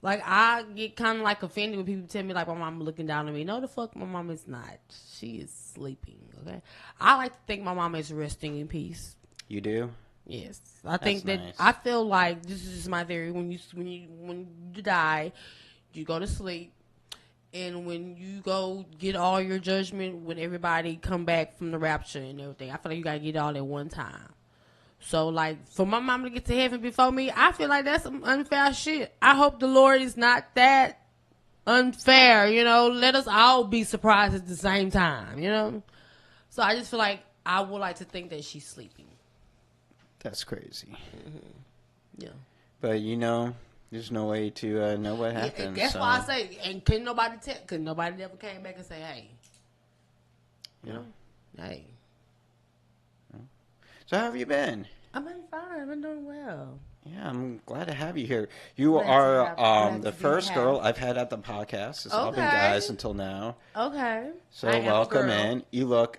Like, I get kind of like offended when people tell me like my mom looking down on me. No, the fuck, my mom is not. She is sleeping. Okay, I like to think my mom is resting in peace. You do? Yes, I That's think that nice. I feel like this is just my theory. When you die, you go to sleep, and when you go get all your judgment, when everybody come back from the rapture and everything, I feel like you gotta get it all at one time. So, like, for my mom to get to heaven before me, I feel like that's some unfair shit. I hope the Lord is not that unfair, you know. Let us all be surprised at the same time, you know. So I just feel like I would like to think that she's sleeping. That's crazy. Yeah. But there's no way to know what happened. That's why I say, and couldn't nobody tell, because nobody ever came back and say, hey, you know, hey. So how have you been? I've been fine. I've been doing well. Yeah, I'm glad to have you here. You Glad to are glad the to be first girl had. I've had at the podcast. It's all been Okay. guys until now. Okay. So I am a welcome girl. in. You look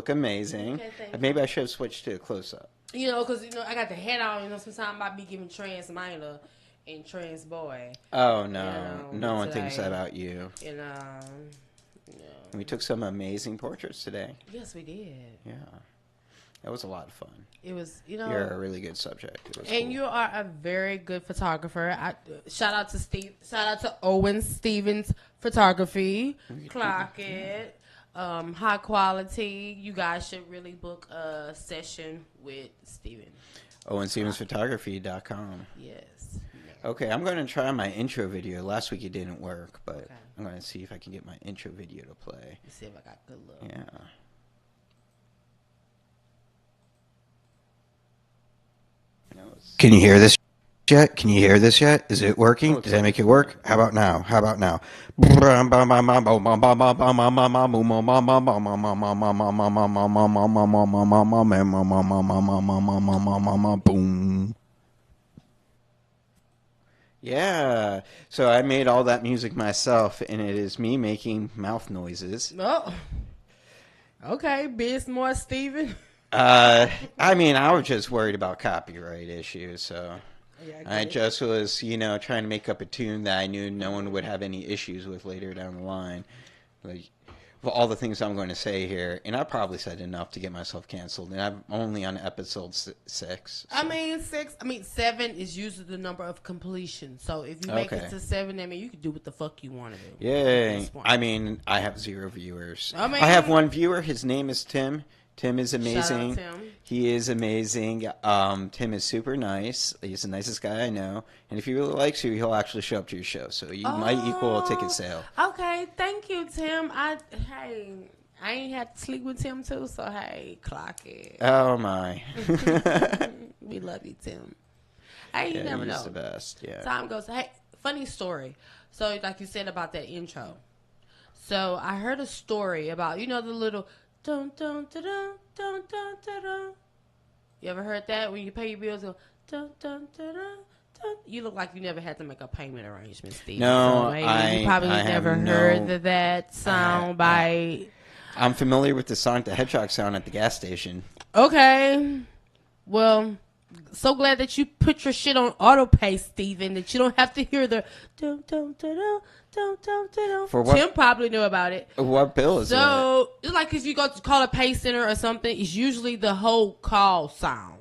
amazing. Okay, thank Maybe you. I should have switched to a close up. You know, because, I got the head on, sometimes I be giving trans minor and trans boy. Oh no, no one today, thinks that about you. You know. And we took some amazing portraits today. Yes, we did. Yeah, that was a lot of fun. It was, You're a really good subject. It was and cool. you are a very good photographer. Shout out to Owen Stevens Photography. Clock it. High quality. You guys should really book a session with Steven. OwenStevensPhotography.com. Yes. Okay, I'm going to try my intro video. Last week it didn't work, but Okay. I'm going to see if I can get my intro video to play. Let's see if I got good luck. Yeah. Can you hear this yet? Can you hear this yet? Is it working? Did I make it work? How about now? How about now? Boom. Yeah. So I made all that music myself, and it is me making mouth noises. Oh. Okay, Bismore Steven. I mean, I was just worried about copyright issues, so Yeah, I just was, trying to make up a tune that I knew no one would have any issues with later down the line. Like, of all the things I'm going to say here, and I probably said enough to get myself canceled, and I'm only on episode 6. So. 7 is usually the number of completion. So if you make it to 7, I mean, you can do what the fuck you want to do. Yay. I mean, I have 0 viewers. I have 1 viewer. His name is Tim. Tim is amazing. Shout out Tim. He is amazing. Tim is super nice. He's the nicest guy I know. And if he really likes you, he'll actually show up to your show. So you might equal a ticket sale. Okay, thank you, Tim. I ain't had to sleep with Tim too, so hey, clock it. Oh my. We love you, Tim. Hey, you never know. He's the best. Yeah. Time goes. Hey, funny story. So, like you said about that intro. So I heard a story about the little dun dun dun dun dun dun dun dun. You ever heard that when you pay your bills? Go dun dun dun dun dun. You look like you never had to make a payment arrangement, Steve. No, so maybe you probably never heard that sound bite. I'm familiar with the Sonic the Hedgehog sound at the gas station. Okay, well. So glad that you put your shit on auto pay, Steven, that you don't have to hear the dum dum dum dum dum dum. For what? Tim probably knew about it. What bill is that? So it's like if you go to call a pay center or something, it's usually the whole call sound.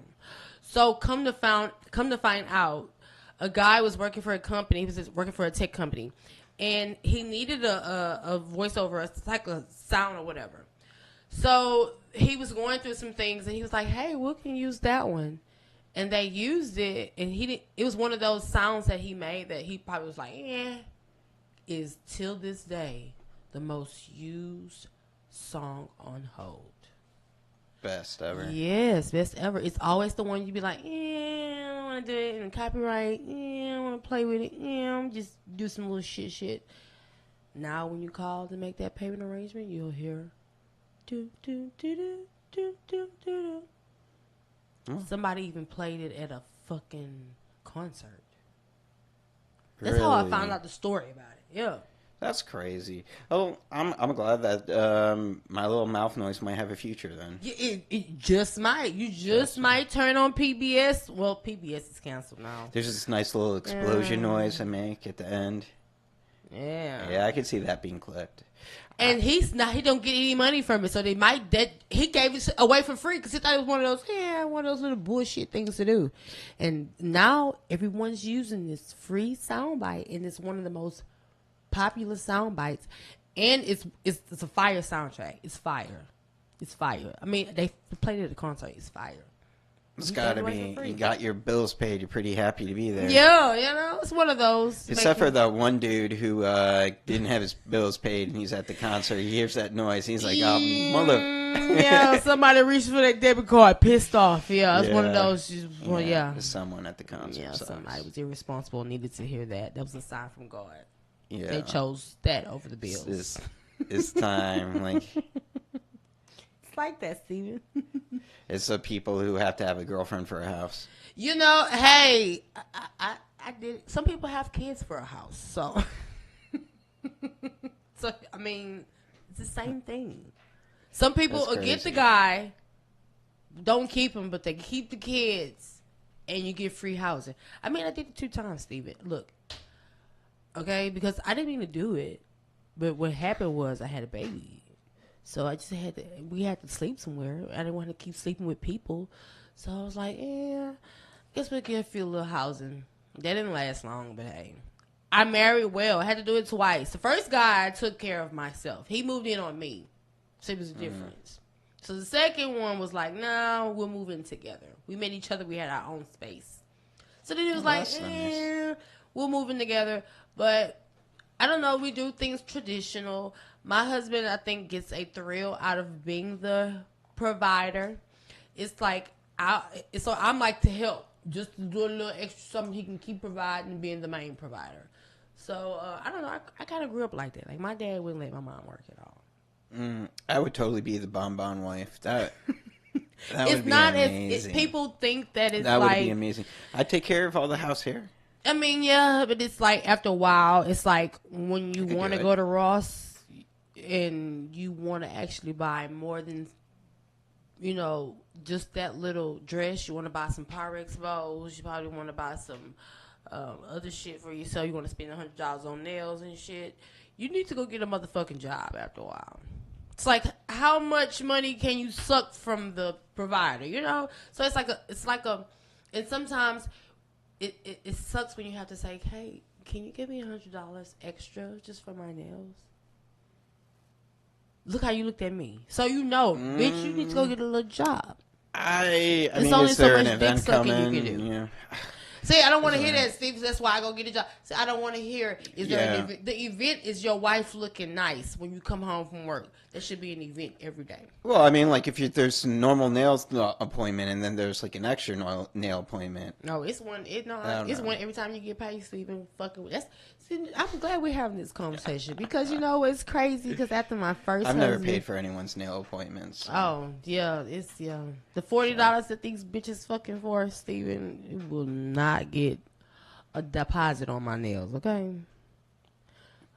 So come to find out, a guy was working for a company. He was working for a tech company, and he needed a voiceover, like a sound or whatever. So he was going through some things, and he was like, "Hey, we can use that one." And they used it, and it was one of those sounds that he made that he probably was like, is till this day the most used song on Hold. Best ever. Yes, best ever. It's always the one you be like, I don't want to do it, and copyright, I don't want to play with it, I'm just do some little shit. Now when you call to make that payment arrangement, you'll hear do do do do do do do. Somebody even played it at a fucking concert. That's how I found out the story about it. Yeah. That's crazy. Oh, I'm glad that my little mouth noise might have a future then. It just might. You just Just might turn on PBS. Well, PBS is canceled now. There's this nice little explosion noise I make at the end. Yeah. Yeah, I could see that being clipped. And he don't get any money from it, so they might he gave it away for free because he thought it was one of those little bullshit things to do. And now everyone's using this free soundbite, and it's one of the most popular sound bites, and it's a fire soundtrack. It's fire. I mean, they played it at the concert. It's fire. It's got to be. You got your bills paid. You're pretty happy to be there. Yeah, it's one of those. Except for the one dude who didn't have his bills paid, and he's at the concert. He hears that noise. He's like, "Oh, mother." Yeah, somebody reached for that debit card, pissed off. Yeah, it's one of those. There's someone at the concert. Yeah, somebody was irresponsible and needed to hear that. That was a sign from God. Yeah, they chose that over the bills. It's time. Like, it's like that, Steven. It's the people who have to have a girlfriend for a house. You know, hey, I did. Some people have kids for a house, so I mean, it's the same thing. Some people get the guy, don't keep him, but they keep the kids, and you get free housing. I mean, I did it 2 times, Steven. Look, okay, because I didn't mean to do it, but what happened was I had a baby. So I just we had to sleep somewhere. I didn't want to keep sleeping with people. So I was like, I guess we'll give a few little housing. That didn't last long, but hey. I married well. I had to do it twice. The first guy, I took care of myself. He moved in on me. So it was a difference. So the second one was like, no, we'll move in together. We met each other. We had our own space. So then it was nice. We'll move in together. But I don't know. We do things traditional. My husband, I think, gets a thrill out of being the provider. It's like, I'm like to help. Just to do a little extra something he can keep providing and being the main provider. So, I don't know. I kind of grew up like that. Like, my dad wouldn't let my mom work at all. I would totally be the bonbon wife. That it's would be not amazing. as people think that it's that like. Would be amazing. I'd take care of all the house hair. I mean, yeah, but it's like after a while, it's like when you want to go to Ross and you want to actually buy more than, just that little dress. You want to buy some Pyrex bowls. You probably want to buy some other shit for yourself. You want to spend $100 on nails and shit. You need to go get a motherfucking job after a while. It's like, how much money can you suck from the provider, So it's like a, and sometimes it sucks when you have to say, hey, can you give me $100 extra just for my nails? Look how you looked at me. So bitch, you need to go get a little job. I it's mean, only is there so an much event dick sucking coming? you can do. Yeah. See, I don't want to hear that, Steve. That's why I go get a job. See, I don't want to hear. Is there an event? The event is your wife looking nice when you come home from work. There should be an event every day. Well, I mean, like if there's a normal nails appointment and then there's like an extra nail appointment. No, it's one. It's one every time you get paid. Stephen, fucking. I'm glad we're having this conversation because it's crazy. Because after my first, I've never paid for anyone's nail appointments. So. Oh yeah, it's the $40 that these bitches fucking for, Stephen, it will not get a deposit on my nails. Okay.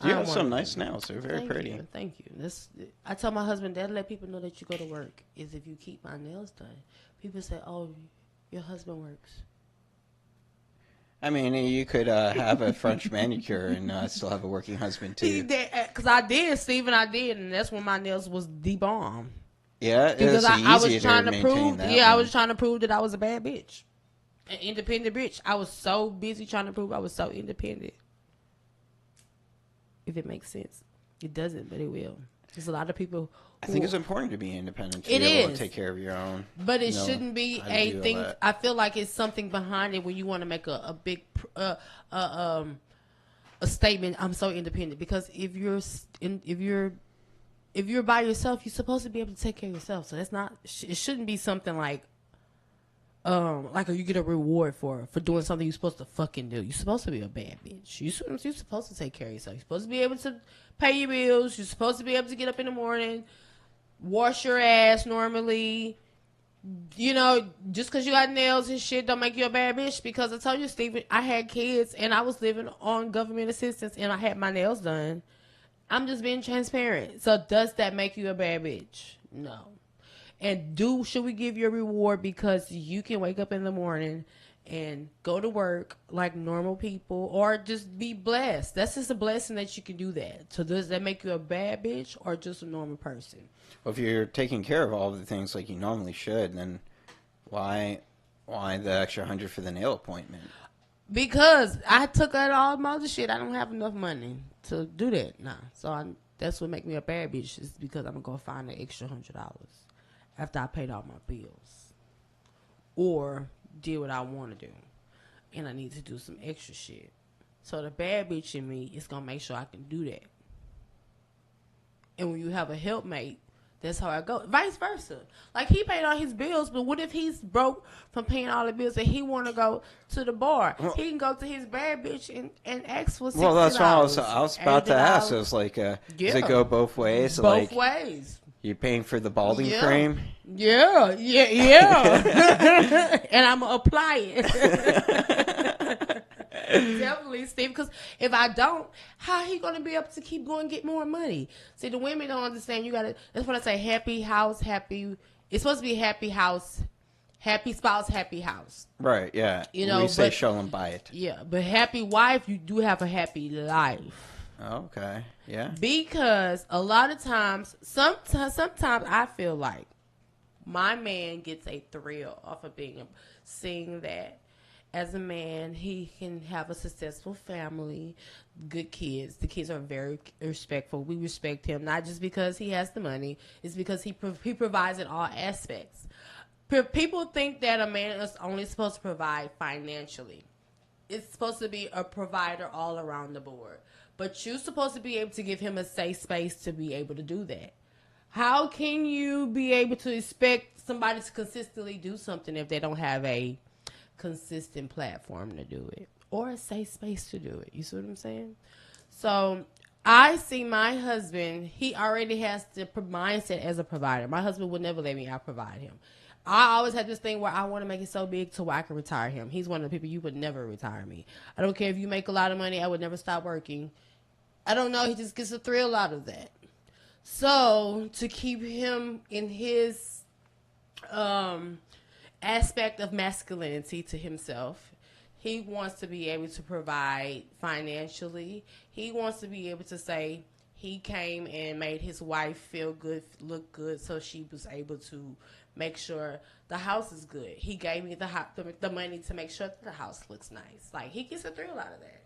You have some nice nails. They're very pretty. Thank you. I tell my husband, Dad, let people know that you go to work is if you keep my nails done. People say, oh, your husband works. I mean, you could have a French manicure and still have a working husband, too. Because I did, Stephen, and that's when my nails was the bomb. Yeah, because I was trying to prove, I was trying to prove that I was a bad bitch. An independent bitch. I was so busy trying to prove I was so independent. If it makes sense. It doesn't, but it will. There's a lot of people. I think it's important to be independent. To be able to take care of your own. But it shouldn't be a thing. I feel like it's something behind it when you want to make a big a statement. I'm so independent because if you're by yourself, you're supposed to be able to take care of yourself. So that's not. It shouldn't be something like you get a reward for doing something you're supposed to fucking do. You're supposed to be a bad bitch. You're supposed to take care of yourself. You're supposed to be able to pay your bills. You're supposed to be able to get up in the morning, wash your ass normally. Just because you got nails and shit don't make you a bad bitch. Because I told you, Stephen, I had kids and I was living on government assistance and I had my nails done. I'm just being transparent. So does that make you a bad bitch? No. And should we give you a reward because you can wake up in the morning and go to work like normal people, or just be blessed? That's just a blessing that you can do that. So does that make you a bad bitch or just a normal person? Well, if you're taking care of all of the things like you normally should, then why the extra 100 for the nail appointment? Because I took out all my other shit. I don't have enough money to do that now. So that's what make me a bad bitch, is because I'm going to go find an extra $100 after I paid all my bills. Or did what I want to do. And I need to do some extra shit. So the bad bitch in me is going to make sure I can do that. And when you have a helpmate, that's how I go. Vice versa. Like, he paid all his bills, but what if he's broke from paying all the bills and he want to go to the bar? Well, he can go to his bad bitch and ask for $60. Well, that's what I was about to ask. It was like, does it go both ways? Both ways. You paying for the balding cream? Yeah. And I'm going to apply it. Definitely, Steve, because if I don't, how he going to be able to keep going and get more money? See, the women don't understand. You got to, that's what I say, happy house, happy, it's supposed to be happy house, happy spouse, happy house. Right, yeah. You know, we say show them buy it. Yeah, but happy wife, you do have a happy life. Okay, yeah. Because a lot of times, sometimes I feel like my man gets a thrill off of seeing that as a man, he can have a successful family, good kids. The kids are very respectful. We respect him, not just because he has the money. It's because he provides in all aspects. People think that a man is only supposed to provide financially. It's supposed to be a provider all around the board. But you're supposed to be able to give him a safe space to be able to do that. How can you be able to expect somebody to consistently do something if they don't have a consistent platform to do it or a safe space to do it? You see what I'm saying? So I see my husband, he already has the mindset as a provider. My husband would never let me out provide him. I always had this thing where I want to make it so big to where I can retire him. He's one of the people, you would never retire me. I don't care if you make a lot of money, I would never stop working. I don't know, he just gets a thrill out of that. So to keep him in his aspect of masculinity to himself, he wants to be able to provide financially. He wants to be able to say he came and made his wife feel good, look good, so she was able to make sure the house is good. He gave me the money to make sure that the house looks nice. Like, he gets a thrill out of that.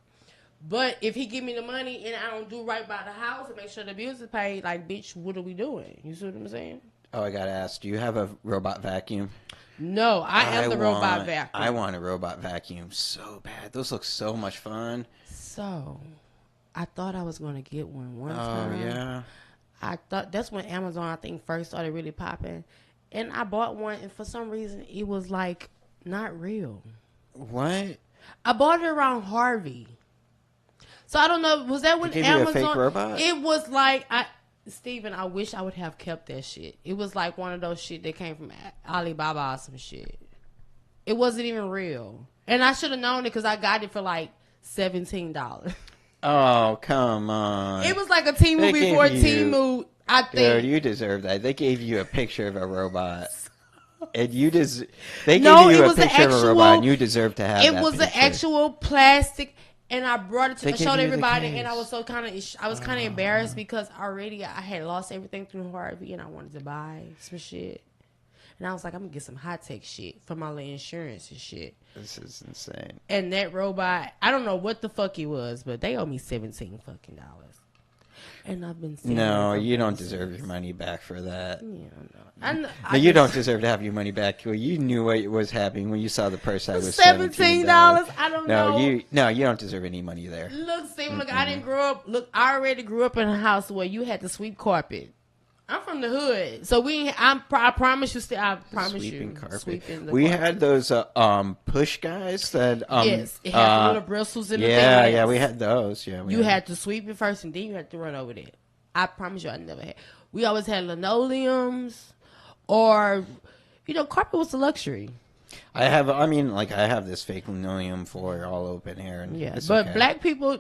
But if he give me the money and I don't do right by the house and make sure the bills are paid, like, bitch, what are we doing? You see what I'm saying? Oh, I gotta ask, do you have a robot vacuum? No, I am the robot vacuum. I want a robot vacuum so bad. Those look so much fun. So, I thought I was going to get one time. Oh, yeah. I thought that's when Amazon, I think, first started really popping. And I bought one, and for some reason, it was, like, not real. What? I bought it around Harvey. So, I don't know. Was that when They gave Amazon? you a fake robot? It was like, Steven, I wish I would have kept that shit. It was like one of those shit that came from Alibaba or some shit. It wasn't even real. And I should have known it because I got it for like $17. Oh, come on. It was like a Temu before Temu. I think. Dude, you deserve that. They gave you a picture of a robot. And they gave you a picture of a robot, and you deserve to have that It was picture. an actual plastic, and I brought it to, I They showed gave you the everybody, case. and I was so kind of embarrassed because already I had lost everything through Harvey, and I wanted to buy some shit. And I was like, I'm gonna get some high tech shit for my little insurance and shit. This is insane. And that robot, I don't know what the fuck he was, but they owe me $17 fucking dollars. And I've been saying No, you don't deserve your money back for that. Yeah, no. No, you don't deserve to have your money back. Well, you knew what was happening when you saw the price tag was $17. I don't know. You don't deserve any money there. Look, Steve, look, I didn't grow up. Look, I already grew up in a house where you had to sweep carpet. I'm from the hood, so I promise you, I promise Sweeping you, carpet. sweeping the We carpet. had those push guys that Yes, it had the little bristles in the thing. Yeah, we had those. Yeah, You had to sweep it first, and then you had to run over there. I promise you, I never had. We always had linoleums, or carpet was a luxury. I have this fake linoleum floor all open here, and Yeah, it's but okay. black people,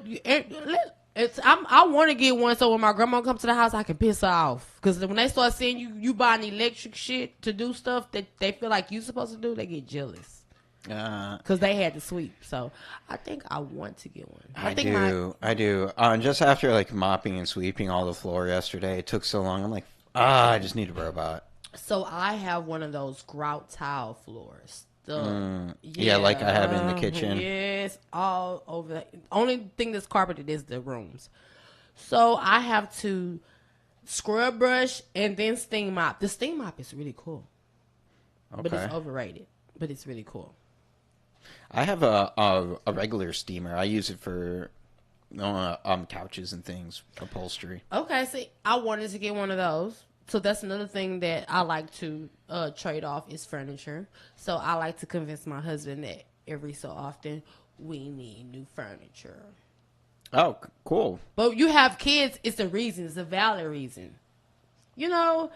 I want to get one so when my grandma comes to the house, I can piss her off. Because when they start seeing you buying electric shit to do stuff that they feel like you supposed to do, they get jealous. Because they had to sweep. So I think I want to get one. I do. Just after like mopping and sweeping all the floor yesterday, it took so long. I'm like, I just need a robot. So I have one of those grout tile floors. Yeah, like I have in the kitchen. Yes, all over. Only thing that's carpeted is the rooms. So I have to scrub brush and then steam mop. The steam mop is really cool. Okay. But it's overrated. But it's really cool. I have a regular steamer. I use it for couches and things, upholstery. Okay, see, I wanted to get one of those. So that's another thing that I like to trade off is furniture. So I like to convince my husband that every so often we need new furniture. Oh, cool. But you have kids, it's a reason. It's a valid reason. You know,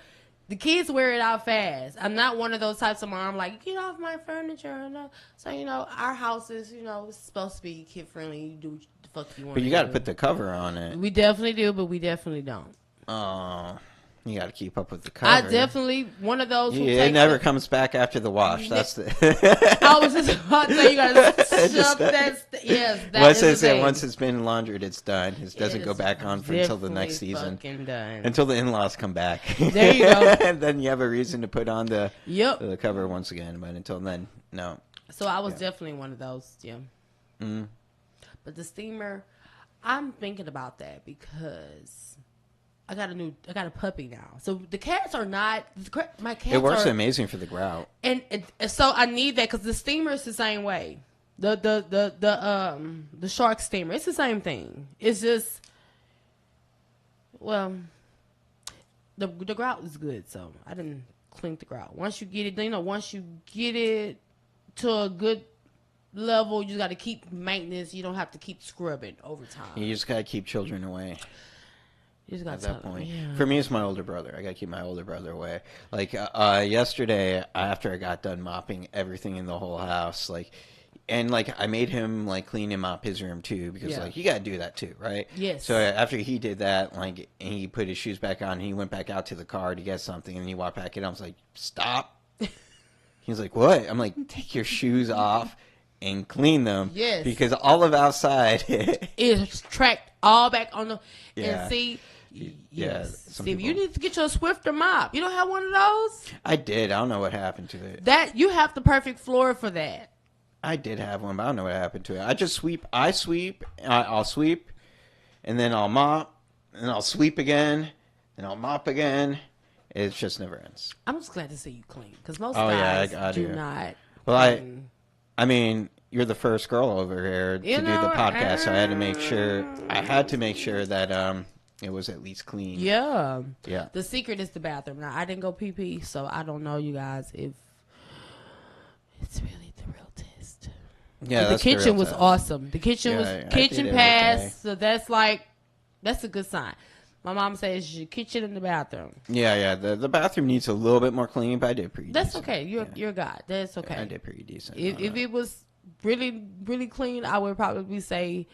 the kids wear it out fast. I'm not one of those types of mom like, get off my furniture. No. So, our house is, it's supposed to be kid-friendly. You do what the fuck you want. But you got to put the cover on it. We definitely do, but we definitely don't. Oh, you got to keep up with the cover. I definitely, one of those who it never comes back after the wash. That's the... I was just about to say, you got to shove that. Yes, once it's been laundered, it's done. It doesn't go back on until the next season. Done. Until the in-laws come back. There you go. And then you have a reason to put on the cover once again. But until then, no. So I was definitely one of those, yeah. Mm. But the steamer, I'm thinking about that because I got a puppy now. So the cats are not, my cats It works amazing for the grout. And so I need that because the steamer is the same way. The shark steamer, it's the same thing. It's just, well, the grout is good. So I didn't clean the grout. Once you get it, once you get it to a good level, you got to keep maintenance. You don't have to keep scrubbing over time. You just got to keep children away. You just got at that point. Yeah. For me, it's my older brother. I got to keep my older brother away. Like yesterday, after I got done mopping everything in the whole house, I made him clean and mop his room too because you got to do that too, right? Yes. So after he did that, and he put his shoes back on, he went back out to the car to get something, and he walked back in. I was like, "Stop!" He's like, "What?" I'm like, "Take your shoes off and clean them." Yes. Because all of outside is tracked all back on the and see. Yes. Steve, you need to get your Swiffer mop. You don't have one of those? I did. I don't know what happened to it. That you have the perfect floor for that. I did have one, but I don't know what happened to it. I just sweep. I'll sweep, and then I'll mop, and I'll sweep again, and I'll mop again. It just never ends. I'm just glad to see you clean because most guys do not. Well, I mean, you're the first girl over here to do the podcast, so I had to make sure. I had to make sure that it was at least clean. Yeah. Yeah. The secret is the bathroom. Now, I didn't go pee-pee, so I don't know, you guys, if it's really the real test. Yeah, the kitchen was awesome. The kitchen was kitchen pass, okay. So that's a good sign. My mom says your kitchen and the bathroom. Yeah. The bathroom needs a little bit more cleaning, but I did pretty That's decent. okay. You're God. That's okay. Yeah, I did pretty decent. If it was really, really clean, I would probably say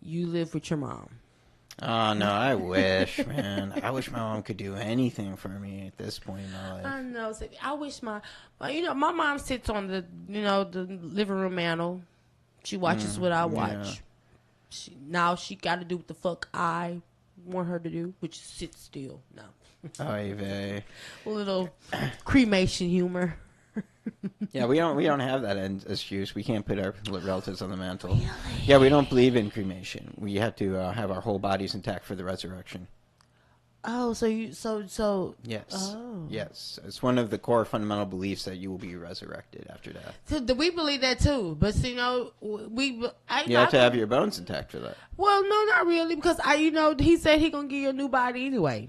you live with your mom. Oh, no, I wish, man. I wish my mom could do anything for me at this point in my life. I know. So I wish my mom sits on the living room mantle. She watches what I watch. Yeah. She got to do what the fuck I want her to do, which is sit still. No. Oy vey. A little cremation humor. Yeah, we don't have that excuse. We can't put our relatives on the mantle. Really? Yeah, we don't believe in cremation. We have to have our whole bodies intact for the resurrection. Oh, so Yes. Oh. Yes. It's one of the core fundamental beliefs that you will be resurrected after death. So we believe that too, but you have to have your bones intact for that. Well, no, not really, because he said he gonna give you a new body anyway.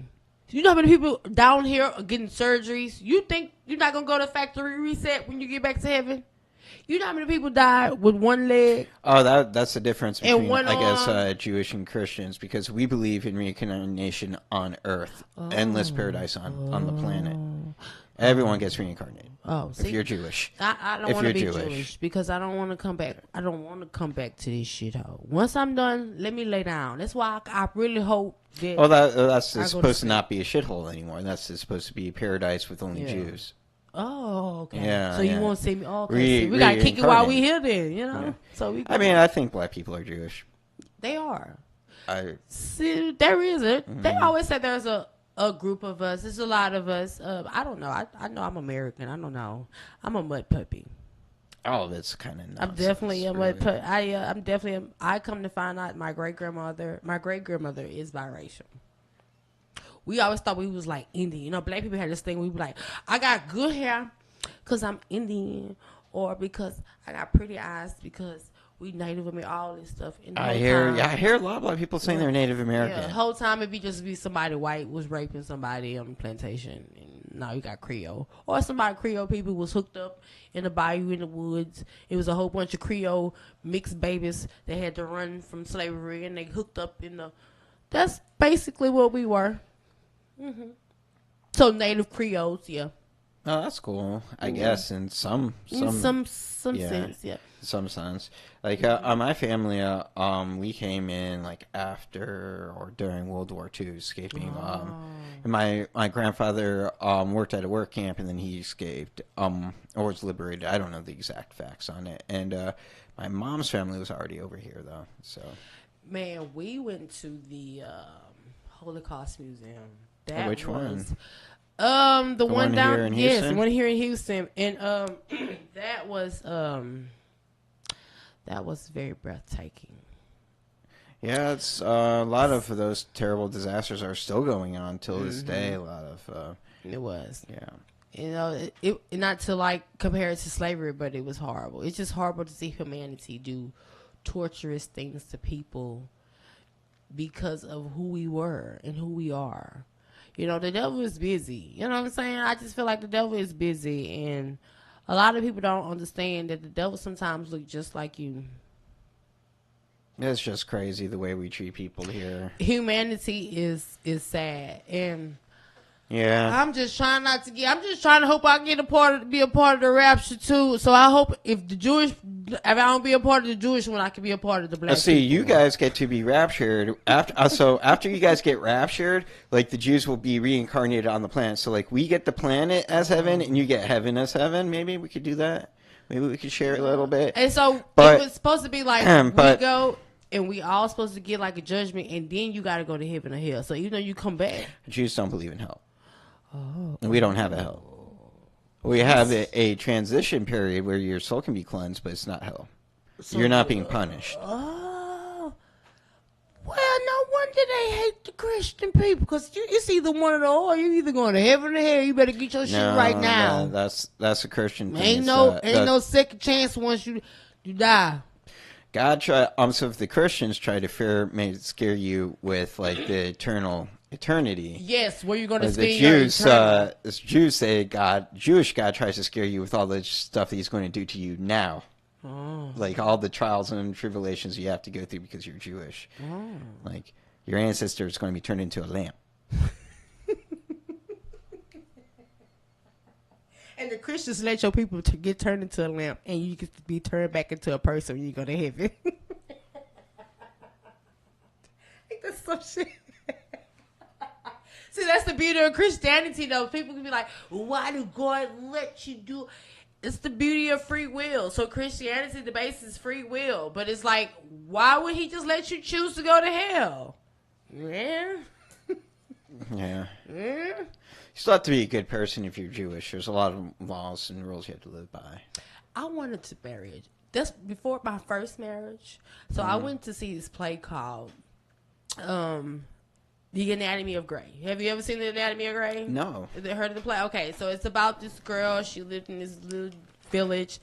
You know how many people down here are getting surgeries? You think you're not going to go to factory reset when you get back to heaven? You know how many people die with one leg? Oh, that's the difference between, I guess, Jewish and Christians, because we believe in reincarnation on Earth, endless paradise on the planet. Everyone gets reincarnated. Oh, see, if you're Jewish. I don't If want to be you're Jewish. Jewish. Because I don't want to come back. I don't want to come back to this shithole. Once I'm done, let me lay down. That's why I really hope that. Well, that's I go to supposed to sleep. not be a shithole anymore. That's supposed to be a paradise with only Yeah. Jews. Oh, okay. Yeah, so you yeah. won't see me. Oh, okay. Re- See, we gotta kick it while we here, reincarnate. then. You know. Yeah. So we. I mean, I think black people are Jewish. they are. Mm-hmm. See, there is it. They always say there's a group of us. There's a lot of us. I don't know. I know I'm American. I don't know. I'm a mud puppy. All of it's kind of nonsense. I'm definitely a mud really. puppy. I'm definitely. I come to find out my great grandmother is biracial. We always thought we was like Indian. You know, black people had this thing. We be like, I got good hair because I'm Indian, or because I got pretty eyes because we Native American. All this stuff. And the I whole hear time- I hear a lot of black people saying they're Native American. Yeah, the whole time it be somebody white was raping somebody on the plantation, and now you got Creole, or somebody Creole people was hooked up in the bayou in the woods. It was a whole bunch of Creole mixed babies that had to run from slavery, and they hooked up in the. That's basically what we were. So Native Creoles, yeah, Oh, that's cool. I guess in some in some yeah. sense, yeah. some sense. Like my family, we came in like after or during World War II, escaping. And my grandfather worked at a work camp, and then he escaped or was liberated. I don't know the exact facts on it. And my mom's family was already over here though. So Man, we went to the Holocaust Museum. which one? The one down here in yes, the Houston? one here in Houston, and that was very breathtaking. Yeah, it's a lot of those terrible disasters are still going on till this day. A lot of It was, yeah. you know, it not to like compare it to slavery, but it was horrible. It's just horrible to see humanity do torturous things to people because of who we were and who we are. You know, the devil is busy. You know what I'm saying? I just feel like the devil is busy, and a lot of people don't understand that the devil sometimes look just like you. It's just crazy the way we treat people here. Humanity is sad, and Yeah. I'm just trying not to get. I'm just trying to hope I get be a part of the rapture too. So I hope if I don't be a part of the Jewish one, I can be a part of the black. See, people you one. guys get to be raptured after. So after you guys get raptured, like the Jews will be reincarnated on the planet. So like we get the planet as heaven, and you get heaven as heaven. Maybe we could do that. Maybe we could share a little bit. And so But- it was supposed to be like but- we go and we all supposed to get like a judgment, and then you got to go to heaven or hell. So even though you come back, Jews don't believe in hell. And we don't have a hell. We have a transition period where your soul can be cleansed, but it's not hell. You're not being punished. oh, well, no wonder they hate the Christian people, because it's either one or the other. You either going to heaven or hell. You better get your shit right now. That's a Christian thing. Ain't no second chance once you die. God so if the Christians try to scare you with like the eternity. Yes, where you going to The spend your Jews, eternity. the Jews say Jewish God tries to scare you with all the stuff that he's going to do to you now. Like all the trials and tribulations you have to go through because you're Jewish. Like your ancestor is going to be turned into a lamp. And the Christians let your people to get turned into a lamp, and you get to be turned back into a person when you go to heaven. Ain't that some shit? See, that's the beauty of Christianity, though. People can be like, why do God let you do? It's the beauty of free will. So Christianity, the base is free will. But it's like, why would he just let you choose to go to hell? Yeah. Yeah. Yeah. You still have to be a good person if you're Jewish. There's a lot of laws and rules you have to live by. I wanted to marry it. That's before my first marriage. So I went to see this play called The Anatomy of Grey. Have you ever seen The Anatomy of Grey? No. Have you heard of the play? Okay, so it's about this girl. She lived in this little village,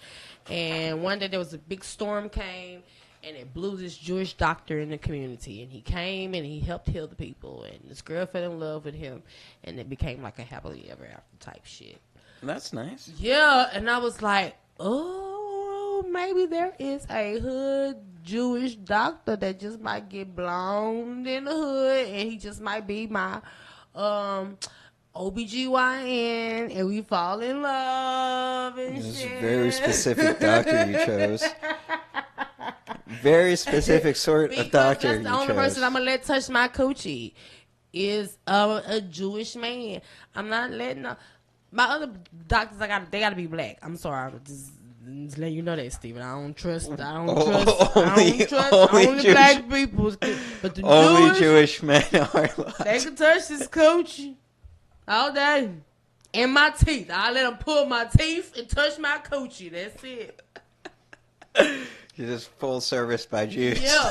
and one day there was a big storm came, and it blew this Jewish doctor in the community. And he came and he helped heal the people. And this girl fell in love with him, and it became like a happily ever after type shit. That's nice. Yeah, and I was like, oh, maybe there is a hood Jewish doctor that just might get blown in the hood, and he just might be my OBGYN and we fall in love and This is shit. a very specific doctor you chose. Very specific sort Because of doctor that's the you only chose. person I'm gonna let touch my coochie is a Jewish man. I'm not letting my other doctors. They gotta be black. I'm sorry, I'm just let you know that, Steven. I don't trust Only black people. But the only Jewish men are allowed. they can touch this coochie all day. And my teeth. I let them pull my teeth and touch my coochie. That's it. You're just full service by Jews. Yeah.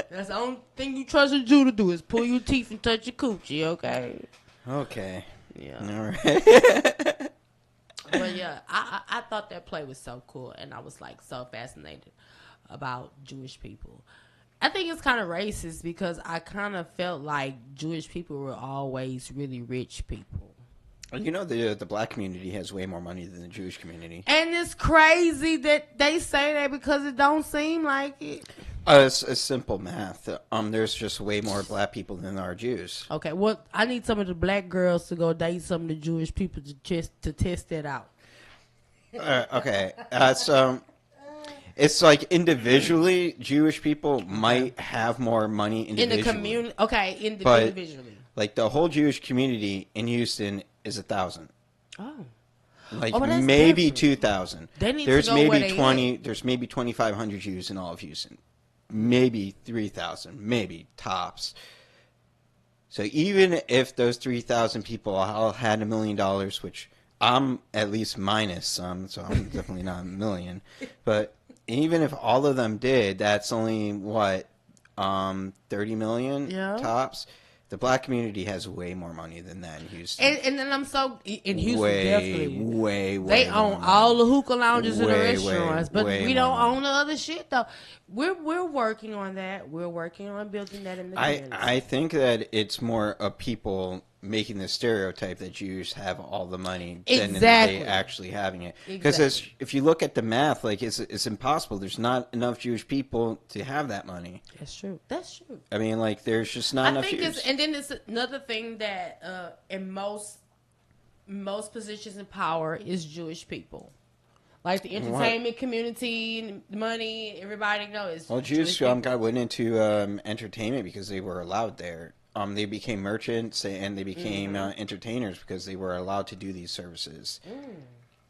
That's the only thing you trust a Jew to do is pull your teeth and touch your coochie, okay? Okay. Yeah. All right. But yeah, I thought that play was so cool, and I was like so fascinated about Jewish people. I think it's kind of racist because I kind of felt like Jewish people were always really rich people. You know, the black community has way more money than the Jewish community. And it's crazy that they say that because it don't seem like it. It's simple math. There's just way more black people than there are Jews. Okay, well, I need some of the black girls to go date some of the Jewish people to test that out. Okay. So it's like individually, Jewish people might have more money individually. In the community, okay, But- individually. Like the whole Jewish community in Houston is 1,000. Oh. Like Oh, but that's maybe different. 2,000. They need to There's go where maybe they 20. There's maybe 2,500 Jews in all of Houston. Maybe 3,000. Maybe tops. So even if those 3,000 people all had $1 million, which I'm at least minus some, so I'm definitely not a million. But even if all of them did, that's only what 30 million tops. The black community has way more money than that in Houston. And then I'm so in Houston, way, definitely. way. They more own money. all the hookah lounges and the Way, restaurants, but way we more don't money. own the other shit though. We're working on that. We're working on building that in the community. I think that it's more of people making the stereotype that Jews have all the money than Exactly. they actually having it. Because Exactly. if you look at the math, like it's impossible. There's not enough Jewish people to have that money. That's true. That's true. I mean, like there's just not I enough think Jews. and then it's another thing that in most positions in power is Jewish people. Like the entertainment community, money, everybody knows. Well, Jews people. got went into entertainment because they were allowed there. They became merchants and they became entertainers because they were allowed to do these services.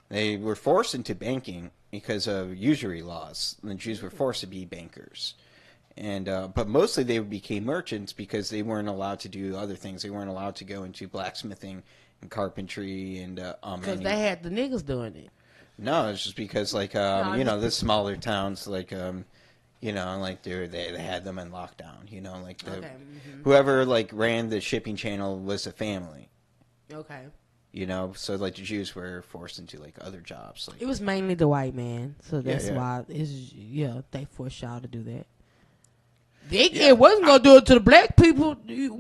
They were forced into banking because of usury laws. The Jews were forced to be bankers. And but mostly they became merchants because they weren't allowed to do other things. They weren't allowed to go into blacksmithing and carpentry and Because they had the niggas doing it. no, it's just because like the smaller towns like like they had them in lockdown. Like whoever like ran the shipping channel was a family. Okay. So like the Jews were forced into like other jobs. Like It was mainly the white man, so that's yeah. why they forced y'all to do that. It wasn't gonna do it to the black people. We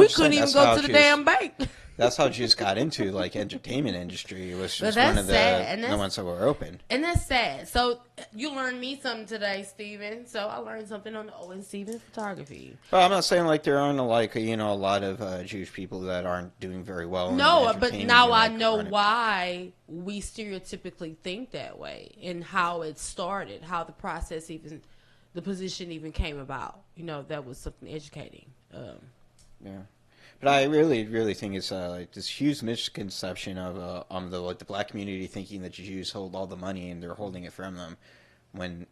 couldn't even go to the damn bank. that's how Jews got into like entertainment industry. It was just that's one of sad, and the ones that were open. And that's sad. So you learned me something today, Steven. So I learned something on the Owen Stevens photography. Well, I'm not saying like there aren't like a lot of Jewish people that aren't doing very well. in No, but entertainment now and, I like, know running. why we stereotypically think that way and how it started, how the process the position even came about. That was something educating. Yeah, but I really, really think it's like this huge misconception of the black community thinking that Jews hold all the money and they're holding it from them, when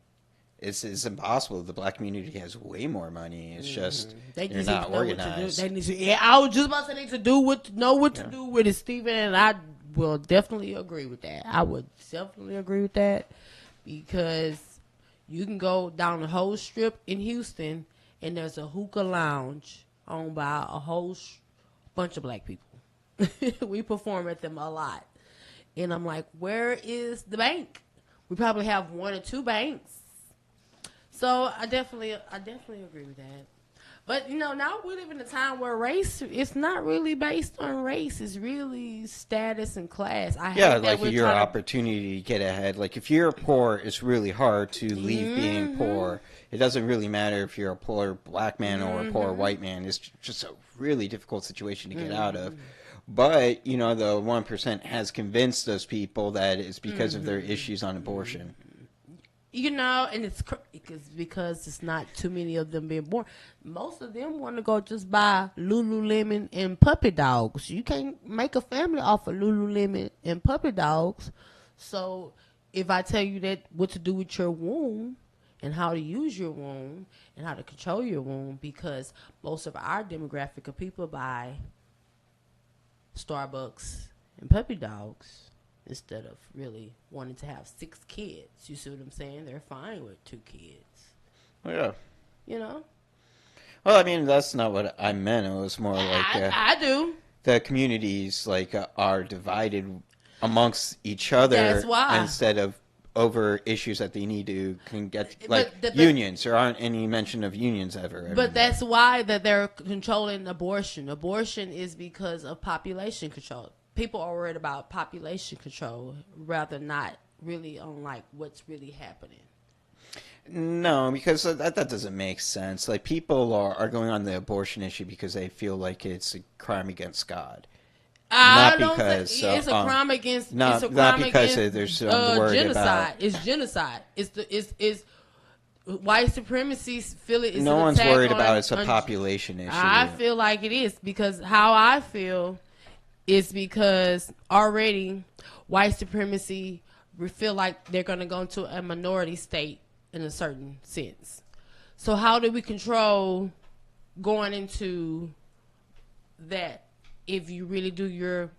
it's impossible. The black community has way more money. It's just they're just not need to know what to do. organized. They need to. I was just about to say they need to know what to do with it, Steven, and I will definitely agree with that. I would definitely agree with that because you can go down the whole strip in Houston and there's a hookah lounge owned by a whole bunch of black people. We perform at them a lot. And I'm like, where is the bank? We probably have one or two banks. So I definitely agree with that. But now we live in a time where race it's not really based on race. It's really status and class. Like your opportunity to get ahead. Like if you're poor, it's really hard to leave being poor. It doesn't really matter if you're a poor black man or a poor white man. It's just a really difficult situation to get out of. But, you know, the 1% has convinced those people that it's because of their issues on abortion. You know, and it's because it's not too many of them being born. Most of them want to go just buy Lululemon and puppy dogs. You can't make a family off of Lululemon and puppy dogs. So if I tell you that what to do with your womb and how to use your womb and how to control your womb, because most of our demographic of people buy Starbucks and puppy dogs instead of really wanting to have 6 kids. You see what I'm saying? They're fine with 2 kids. Yeah. You know? Well, I mean, that's not what I meant. It was more like I do. the communities like are divided amongst each other. That's why. Instead of over issues that they need to can get like But unions. There aren't any mention of unions ever. But that's why that they're controlling abortion. Abortion is because of population control. People are worried about population control rather not really on like what's really happening. No, because that doesn't make sense. Like people are going on the abortion issue because they feel like it's a crime against God. I Not don't because think it's a crime against. not It's a not crime because against there's worried genocide. about. It's genocide. It's white supremacy. Feel it. It's No an one's attack worried on- about it's a on- population issue. I feel like it is because how I feel is because already white supremacy we feel like they're going to go into a minority state in a certain sense. So how do we control going into that? If you really do your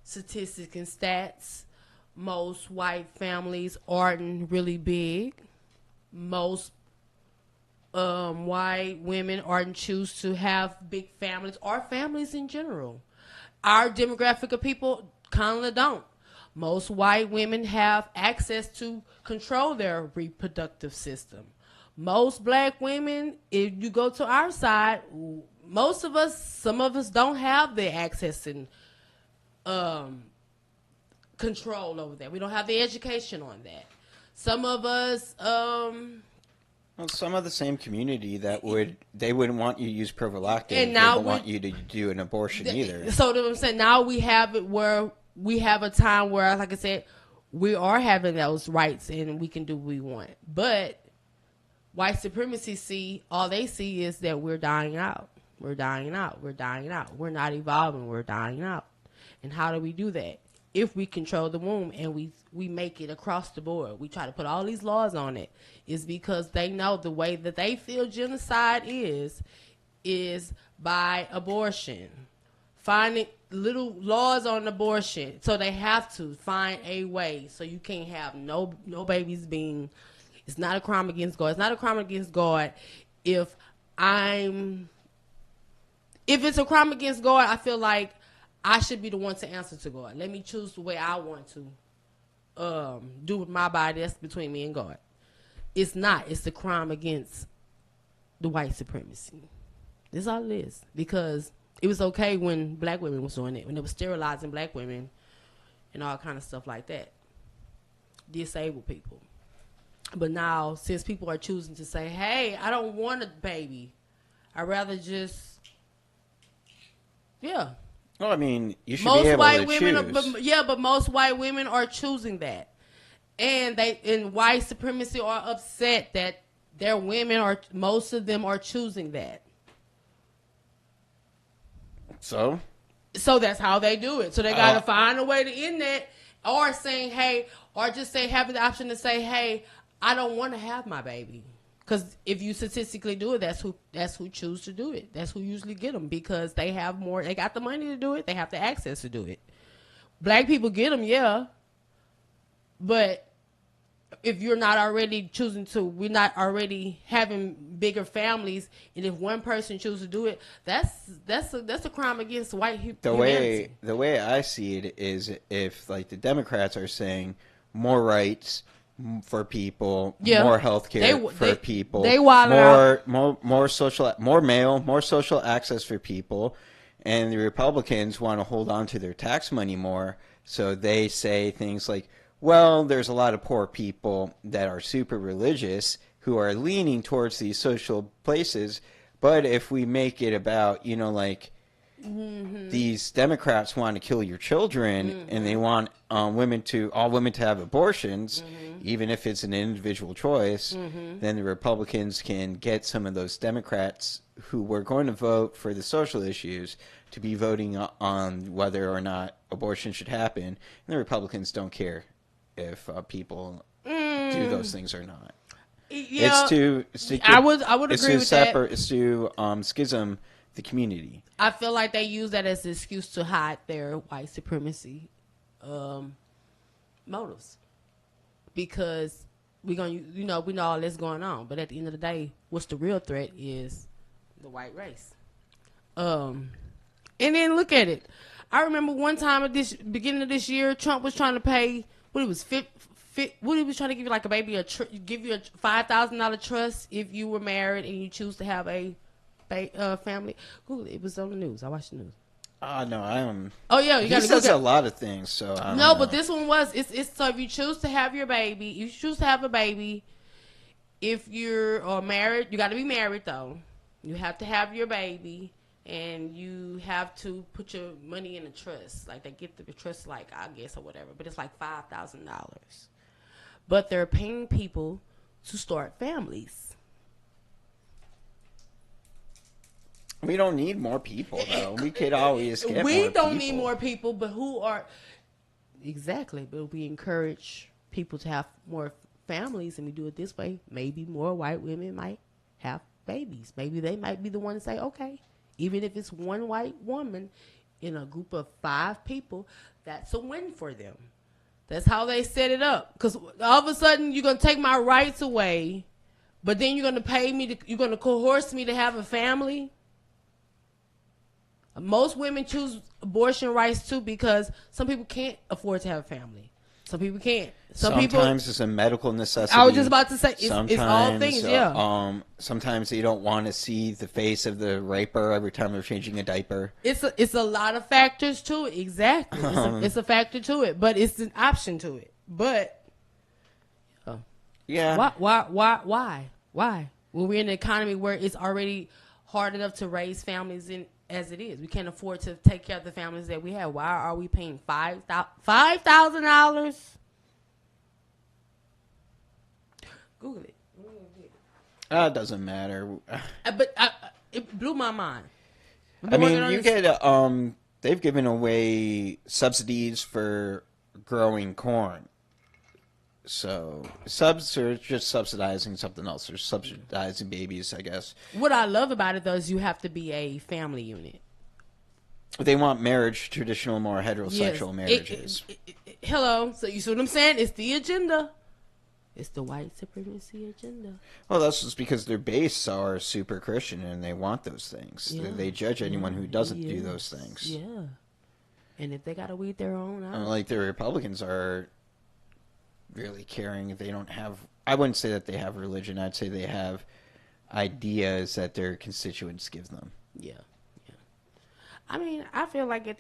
statistics and stats, most white families aren't really big. Most white women aren't choose to have big families or families in general. Our demographic of people kind of don't. Most white women have access to control their reproductive system. Most black women, if you go to our side, most of us, some of us don't have the access and control over that. We don't have the education on that. Some of us, Well, some of the same community that they wouldn't want you to use prophylactic. And They now don't we- want you to do an abortion either. So I'm saying now we have it where we have a time where, like I said, we are having those rights and we can do what we want. But white supremacy all they see is that we're dying out. We're dying out. We're dying out. We're not evolving. We're dying out. And how do we do that? If we control the womb and we make it across the board, we try to put all these laws on it, is because they know the way that they feel genocide is by abortion. Finding little laws on abortion. So they have to find a way so you can't have no babies being. It's not a crime against God. It's not a crime against God if it's a crime against God, I feel like I should be the one to answer to God. Let me choose the way I want to do with my body. That's between me and God. It's not. It's the crime against the white supremacy. That's all it is. Because it was okay when black women was doing it, when they were sterilizing black women and all kind of stuff like that. Disabled people. But now, since people are choosing to say, hey, I don't want a baby. I'd rather just, yeah. Well, I mean, you should Most be able white to women, choose. but most white women are choosing that. And white supremacy are upset that their women most of them are choosing that. So that's how they do it. So they got to find a way to end that, or saying, hey, or just having the option to say, hey, I don't want to have my baby. Because if you statistically do it, that's who choose to do it. That's who usually get them because they have more. They got the money to do it. They have the access to do it. Black people get them, yeah. But if you're not already choosing to, we're not already having bigger families, and if one person chooses to do it, that's a crime against white humanity. the way I see it is, if like the Democrats are saying more rights for people, Yeah. more health care for they- people, they wild out. more social access for people, and the Republicans want to hold on to their tax money more, so they say things like, well, there's a lot of poor people that are super religious who are leaning towards these social places, but if we make it about, these Democrats want to kill your children, and they want all women to have abortions, even if it's an individual choice, then the Republicans can get some of those Democrats who were going to vote for the social issues to be voting on whether or not abortion should happen. And the Republicans don't care if people do those things or not. Yeah, I would agree with that. It's to schism the community. I feel like they use that as an excuse to hide their white supremacy motives, because we know all this going on, but at the end of the day, what's the real threat is the white race. And then look at it. I remember one time at this beginning of this year, Trump was trying to pay what he was trying to give you, like a baby, give you a $5,000 trust if you were married and you choose to have a family. Google it. It was on the news. I watched the news. No, I am. Oh yeah, he says a lot of things. So I don't no, know. but this one was it's so if you choose to have your baby, if you're married, you got to be married though. You have to have your baby, and you have to put your money in a trust. Like they get the trust, like I guess or whatever, but it's like $5,000. But they're paying people to start families. We don't need more people, though. We could always get we more people. don't need more people, but who are exactly? But we encourage people to have more families, and we do it this way. Maybe more white women might have babies. Maybe they might be the one to say, okay, even if it's one white woman in a group of 5 people, that's a win for them. That's how they set it up. Because all of a sudden, you're going to take my rights away, but then you're going to pay me, you're going to coerce me to have a family. Most women choose abortion rights too because some people can't afford to have a family. Some people can't. Sometimes it's a medical necessity. I was just about to say it's all things. Yeah. Sometimes you don't want to see the face of the raper every time they're changing a diaper. It's a lot of factors to it. Exactly. It's a factor to it, but it's an option to it. But yeah. Why? When we're in an economy where it's already hard enough to raise families as it is. We can't afford to take care of the families that we have. Why are we paying $5,000? Google it. It doesn't matter. But it blew my mind. I mean, you get they've given away subsidies for growing corn. So subs are just subsidizing something else. They're subsidizing babies, I guess. What I love about it, though, is you have to be a family unit. They want marriage, traditional, more heterosexual marriages. Hello. So you see what I'm saying? It's the agenda. It's the white supremacy agenda. Well, that's just because their base are super Christian and they want those things. Yeah. They judge anyone who doesn't do those things. Yeah. And if they got to weed their own out. Like the Republicans are really caring. They don't have, I wouldn't say that they have religion. I'd say they have ideas that their constituents give them. Yeah. I mean, I feel like at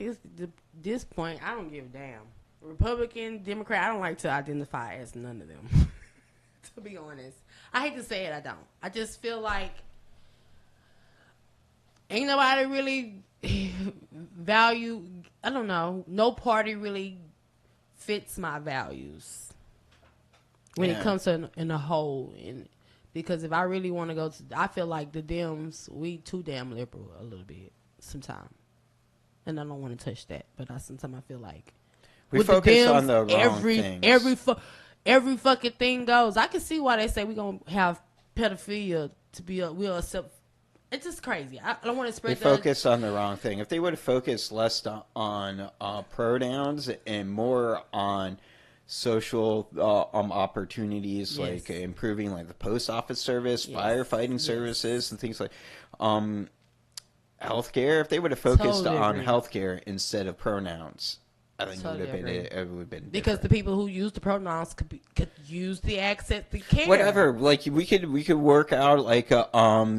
this point, I don't give a damn. Republican, Democrat, I don't like to identify as none of them. To be honest. I hate to say it, I don't. I just feel like ain't nobody really value, I don't know, no party really fits my values when it comes to in a whole. Because if I really want to go to, I feel like the Dems, we too damn liberal a little bit sometimes. And I don't want to touch that, but sometimes I feel like we focus on the wrong things. Every fucking thing goes. I can see why they say we're gonna have pedophilia to be we'll accept. It's just crazy. I don't want to spread. They focus on the wrong thing. If they would have focused less on pronouns and more on social opportunities, like improving like the post office service, firefighting services, and things like healthcare. If they would have focused on healthcare instead of pronouns, I think it would have been because the people who use the pronouns could use the accent to care. Whatever, like we could work out like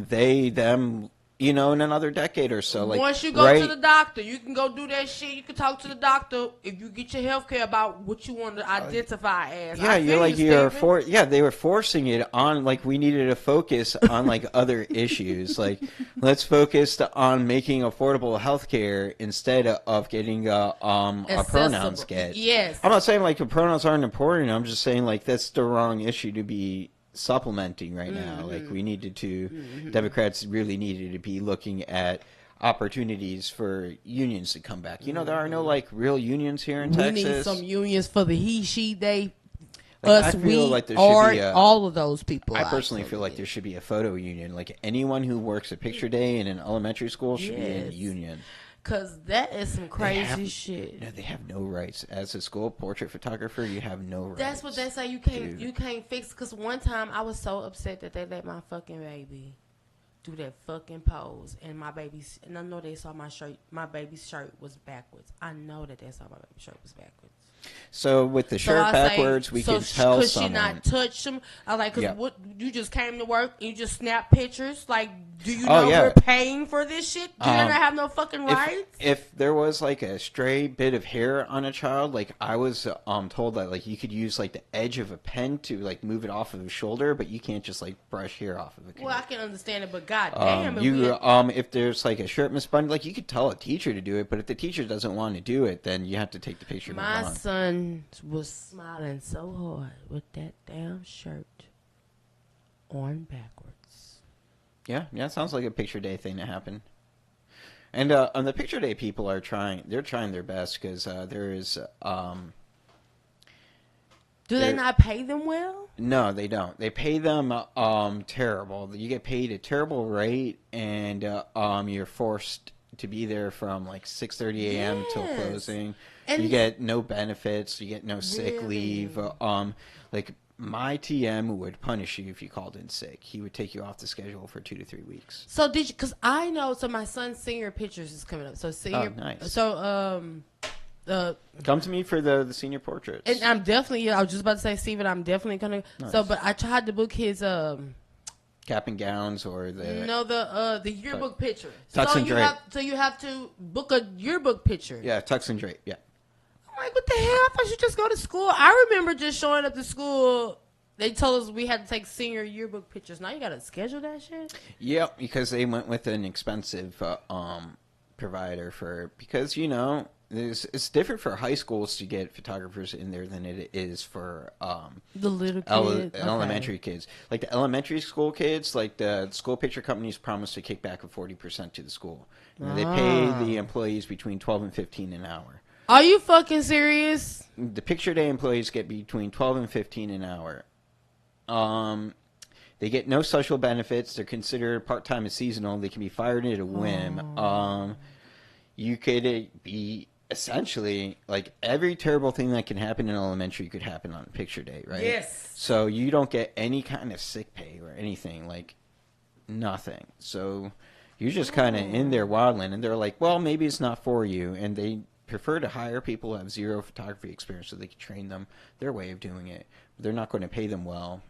they them. in another decade or so. Like, once you go right? to the doctor, you can go do that shit. You can talk to the doctor if you get your health care about what you want to identify as. Yeah, I feel they were forcing it on, like, we needed to focus on, like, other issues. Like, let's focus on making affordable health care instead of getting our pronouns get. Yes. I'm not saying, like, the pronouns aren't important. I'm just saying, like, that's the wrong issue to be supplementing right now. Like, we needed to, Democrats really needed to be looking at opportunities for unions to come back. There are no, like, real unions here in Texas. We need some unions for the he, she, they, Like, us, I feel we, like there or should be all of those people. I personally feel like there should be a photo union. Like, anyone who works at Picture Day in an elementary school should be in a union. Because that is some crazy shit. No, they have no rights. As a school portrait photographer, you have no rights. That's what they say. You can't fix. Because one time I was so upset that they let my fucking baby do that fucking pose, and and I know they saw my shirt. My baby's shirt was backwards. I know that they saw my baby's shirt was backwards. So with the shirt backwards, we can tell could someone. Could she not touch him? I was like, because what, you just came to work and you just snap pictures? Like, do you know we're paying for this shit? Do you not have no fucking rights? If there was, like, a stray bit of hair on a child, like, I was told that, like, you could use, like, the edge of a pen to, like, move it off of his shoulder, but you can't just, like, brush hair off of a kid. Well, I can understand it, but goddamn, if there's, like, a shirt misbuttoned, like, you could tell a teacher to do it, but if the teacher doesn't want to do it, then you have to take the picture. My son was smiling so hard with that damn shirt on backwards. Yeah, it sounds like a Picture Day thing to happen. And on the Picture Day, people are trying their best because there is. Do they not pay them well? No, they don't. They pay them terrible. You get paid a terrible rate, and you're forced to be there from like 6:30 a.m. till closing. And you get no benefits. You get no sick leave. Like, my TM would punish you if you called in sick. He would take you off the schedule for 2 to 3 weeks. So did you? Because I know. So my son's senior pictures is coming up. So senior. Oh, nice. So come to me for the senior portraits. And I'm definitely. I was just about to say, Steven, I'm definitely gonna. Nice. So, but I tried to book his cap and gowns or the yearbook picture. Tux and drape. So you have to book a yearbook picture. Yeah, tux and drape. Yeah. I'm like, what the hell? I thought you just go to school. I remember just showing up to school. They told us we had to take senior yearbook pictures. Now you got to schedule that shit? Yeah, because they went with an expensive provider because, it's different for high schools to get photographers in there than it is for the little kids. Elementary kids. Like the elementary school kids, like the school picture companies promise to kick back 40% to the school. They pay the employees between $12 and $15 an hour. Are you fucking serious? The Picture Day employees get between $12 and $15 an hour. They get no social benefits. They're considered part-time and seasonal. They can be fired at a whim. You could be essentially, like, every terrible thing that can happen in elementary could happen on Picture Day, right? Yes. So you don't get any kind of sick pay or anything, like nothing. So you're just kind of in there waddling, and they're like, well, maybe it's not for you, and they prefer to hire people who have zero photography experience so they can train them their way of doing it. But they're not going to pay them well.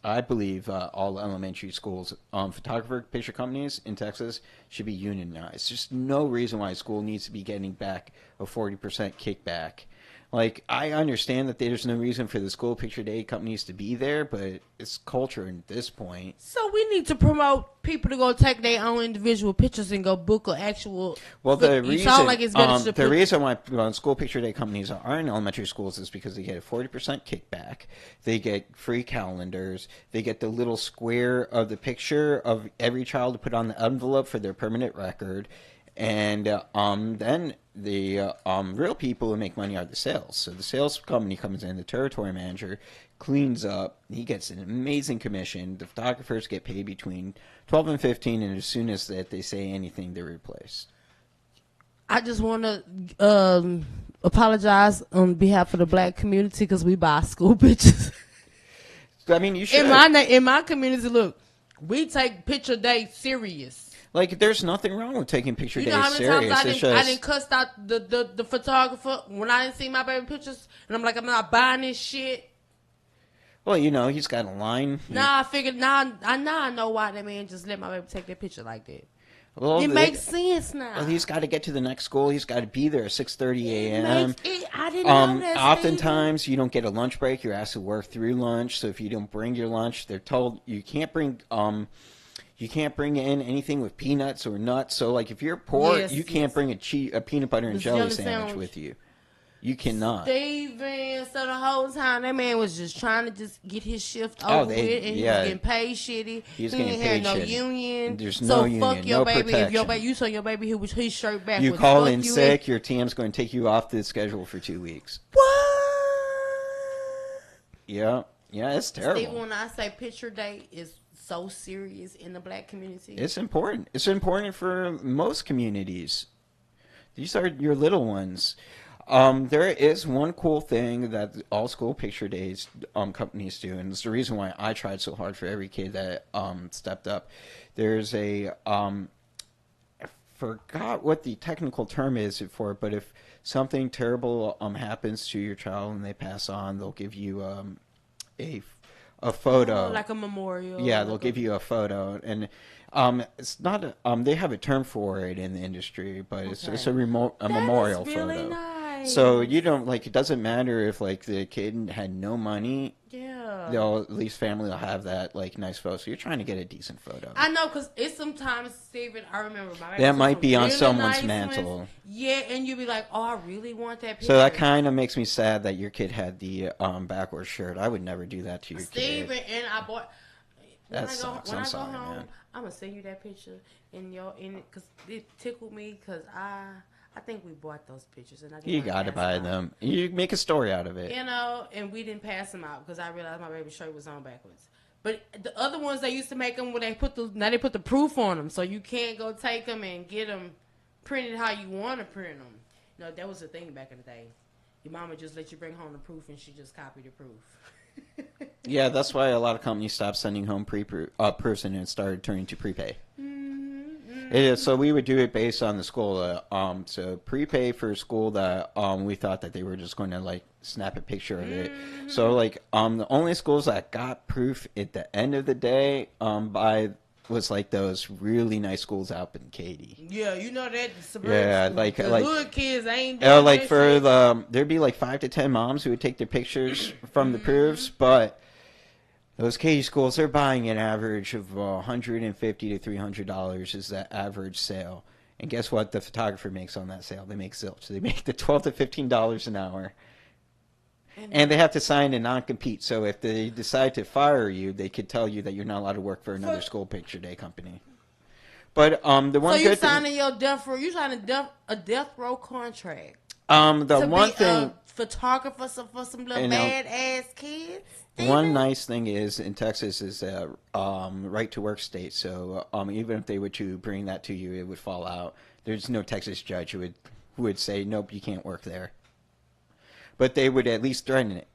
I believe all elementary schools, photographer picture companies in Texas should be unionized. There's no reason why a school needs to be getting back a 40% kickback. Like, I understand that there's no reason for the school Picture Day companies to be there, but it's culture at this point. So we need to promote people to go take their own individual pictures and go book an actual. Well, the reason why school Picture Day companies are in elementary schools is because they get a 40% kickback. They get free calendars. They get the little square of the picture of every child to put on the envelope for their permanent record. And then the real people who make money are the sales. So the sales company comes in, the territory manager cleans up. He gets an amazing commission. The photographers get paid between $12 and $15, and as soon as that they say anything, they're replaced. I just want to apologize on behalf of the black community because we buy school pictures. I mean, you should. In my community, look, we take Picture Day serious. Like, there's nothing wrong with taking Picture Day serious. You know how many times I didn't cuss out the photographer when I didn't see my baby pictures? And I'm like, I'm not buying this shit. Well, he's got a line. I figured, I know why that man just let my baby take that picture like that. Well, It makes sense now. Well, he's got to get to the next school. He's got to be there at 6:30 a.m. I didn't know that. Oftentimes, you don't get a lunch break. You're asked to work through lunch. So if you don't bring your lunch, they're told you can't bring in anything with peanuts or nuts. So like if you're poor, you can't bring a peanut butter and jelly sandwich with you. You cannot. Steven, so the whole time that man was just trying to just get his shift over with, and he was getting paid shitty. He getting paid no shitty. Union. There's no union, fuck your no baby. protection. If you saw your baby who was his shirt backwards. You call in sick, your TM's going to take you off the schedule for 2 weeks. What? Yeah, it's terrible. Steven, when I say picture day is so serious in the black community. It's important. It's important for most communities. These are your little ones. There is one cool thing that all school picture days companies do, and it's the reason why I tried so hard for every kid that stepped up. There's I forgot what the technical term is for it, but if something terrible happens to your child and they pass on, they'll give you a photo, like a memorial. Yeah, they'll give you a photo, and it's not. They have a term for it in the industry, but it's a memorial photo. Nice. So you don't like. It doesn't matter if like the kid had no money. Yeah. They'll at least family will have that like nice photo. So you're trying to get a decent photo. I know, because it's sometimes, Steven, I remember that might be on someone's mantle. Yeah, and you'll be like, oh, I really want that picture. So that kind of makes me sad that your kid had the backwards shirt. I would never do that to your kid. Steven, and I bought. That sucks. I'm sorry, man. I'm gonna send you that picture because it tickled me because I think we bought those pictures, and you gotta buy them. You make a story out of it, and we didn't pass them out because I realized my baby's shirt was on backwards. But the other ones, they used to make them when they put the proof on them, so you can't go take them and get them printed how you want to print them. You know, that was the thing back in the day. Your mama just let you bring home the proof, and she just copied the proof. Yeah, that's why a lot of companies stopped sending home proofs and it started turning to prepay. It is, so we would do it based on the school. So prepay for a school that we thought that they were just going to like snap a picture of it. So like the only schools that got proof at the end of the day was like those really nice schools out in Katy. Yeah, you know that suburban like hood kids ain't doing like that for shit. There'd be like 5 to 10 moms who would take their pictures from the proofs, but those Katy schools, they're buying an average of $150 to $300 is the average sale. And guess what the photographer makes on that sale? They make zilch. They make the $12 to $15 an hour. And they have to sign a non-compete. So if they decide to fire you, they could tell you that you're not allowed to work for another school picture day company. But the one so you signing your death row? You signing a death row contract? The one thing, a photographer for some little bad ass kids. One nice thing is in Texas is a right to work state. So even if they were to bring that to you, it would fall out. There's no Texas judge who would say nope, you can't work there. But they would at least threaten it.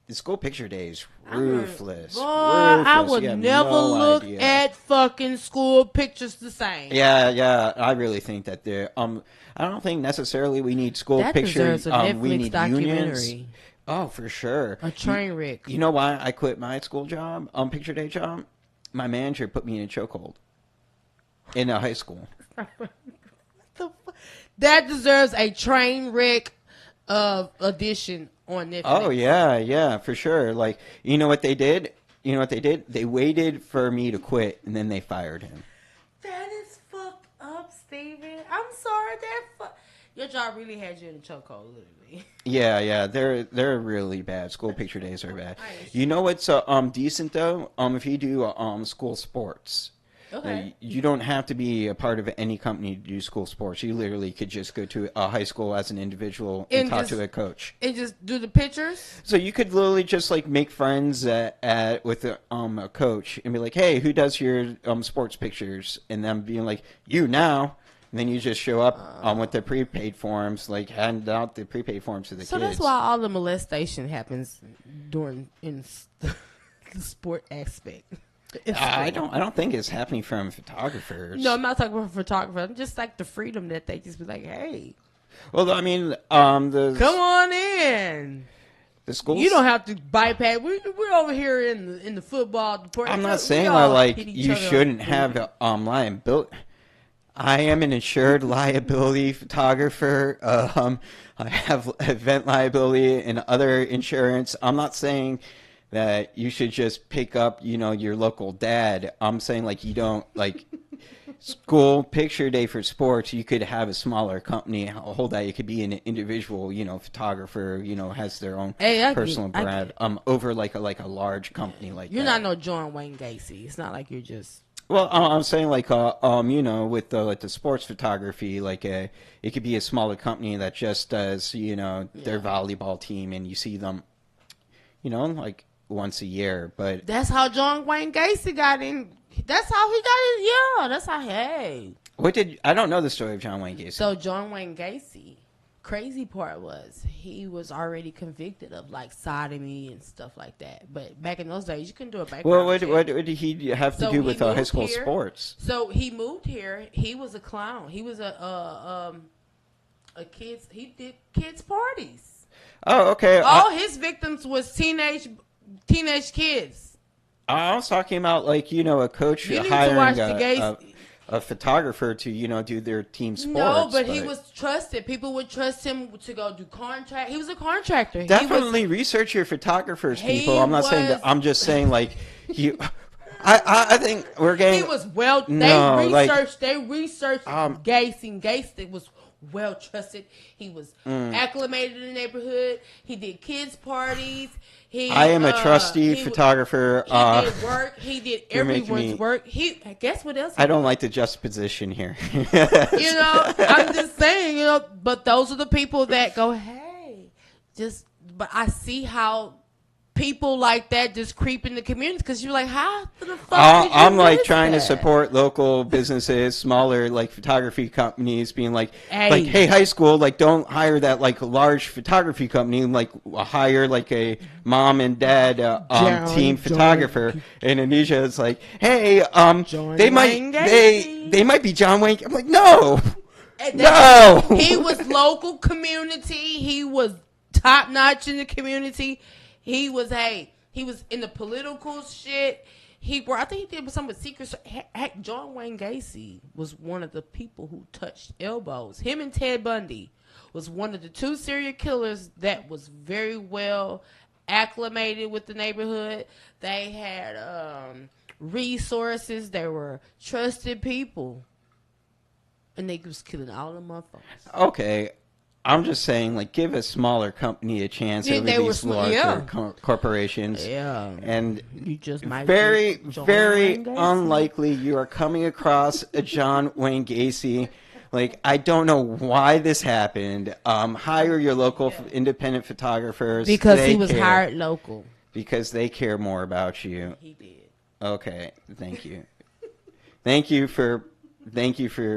The school picture day is ruthless. I would never look at fucking school pictures the same. Yeah. I really think that I don't think necessarily we need school pictures. We need unions. Oh, for sure. A train wreck. You know why I quit my school job, picture day job? My manager put me in a chokehold in a high school. That deserves a train wreck of edition on Netflix. Oh, yeah, for sure. Like, you know what they did? They waited for me to quit, and then they fired him. That is fucked up, Steven. I'm sorry. Your job really had you in a chokehold, literally. Yeah, they're really bad. School picture days are bad. You know what's decent though? If you do school sports, okay, you don't have to be a part of any company to do school sports. You literally could just go to a high school as an individual and talk to a coach. And just do the pictures. So you could literally just like make friends with a coach and be like, hey, who does your sports pictures? And them being like, you now. And then you just show up with the prepaid forms, like hand out the prepaid forms to the kids. So that's why all the molestation happens in the sport aspect. I don't think it's happening from photographers. No, I'm not talking about photographers. I'm just like the freedom that they just be like, hey. Well, I mean, come on in. The schools. You don't have to bypass. We're over here in the football department. I'm not We saying all like hit each you other shouldn't up. have liability. I am an insured liability photographer. I have event liability and other insurance. I'm not saying that you should just pick up, your local dad. I'm saying like you don't like school picture day for sports. You could have a smaller company hold that. It could be an individual, photographer, has their own Hey, I personal get- I brand. Over like a large company like You're that. not no John Wayne Gacy. It's not like you're just. Well, I'm saying like with the sports photography, like it could be a smaller company that just does their volleyball team, and you see them, like once a year. But That's how John Wayne Gacy got in. That's how he got in. Yeah, that's how. Hey. I don't know the story of John Wayne Gacy. So John Wayne Gacy, crazy part was he was already convicted of like sodomy and stuff like that. But back in those days, you couldn't do a background Well, check. what did he have to So do he with high moved school here. sports? So he moved here. He was a clown. He was a kids. He did kids parties. Oh, okay. All his victims was teenage kids. I was talking about like a coach You need to hiring watch the gays. a photographer to do their team sports. No, but he was trusted. People would trust him to go do contract. He was a contractor. Definitely research your photographers, He people. I'm not saying that. I'm just saying like you. I think we're getting. He was well. No, They researched Gacy. Gacy was well trusted. He was acclimated in the neighborhood. He did kids parties. I am a trusty photographer. He did work. He did you're making everyone's me- work. Guess what else? I don't like the juxtaposition here. I'm just saying, but those are the people that go, hey, but I see how people like that just creep in the community because you're like, how the fuck did you I'm like miss trying to that? support local businesses, smaller like photography companies, being like, Hey. hey, high school, like don't hire that like large photography company, like hire like a mom and dad team photographer. In Indonesia, it's like, hey, John they Wayne might Gacy. they might be John Wayne. I'm like, no, And no. He was local community. He was top notch in the community. He was in the political shit. I think he did some with Secret. Heck, John Wayne Gacy was one of the people who touched elbows. Him and Ted Bundy was one of the two serial killers that was very well acclimated with the neighborhood. They had resources. They were trusted people. And they was killing all the motherfuckers. Okay. I'm just saying, like, give a smaller company a chance over these larger corporations. Yeah. And You just might very, be John very Wayne Gacy. unlikely you are coming across a John Wayne Gacy. Like, I don't know why this happened. Hire your local independent photographers. Because They he was care. hired local. Because they care more about you. He did. Okay, thank you. Thank you for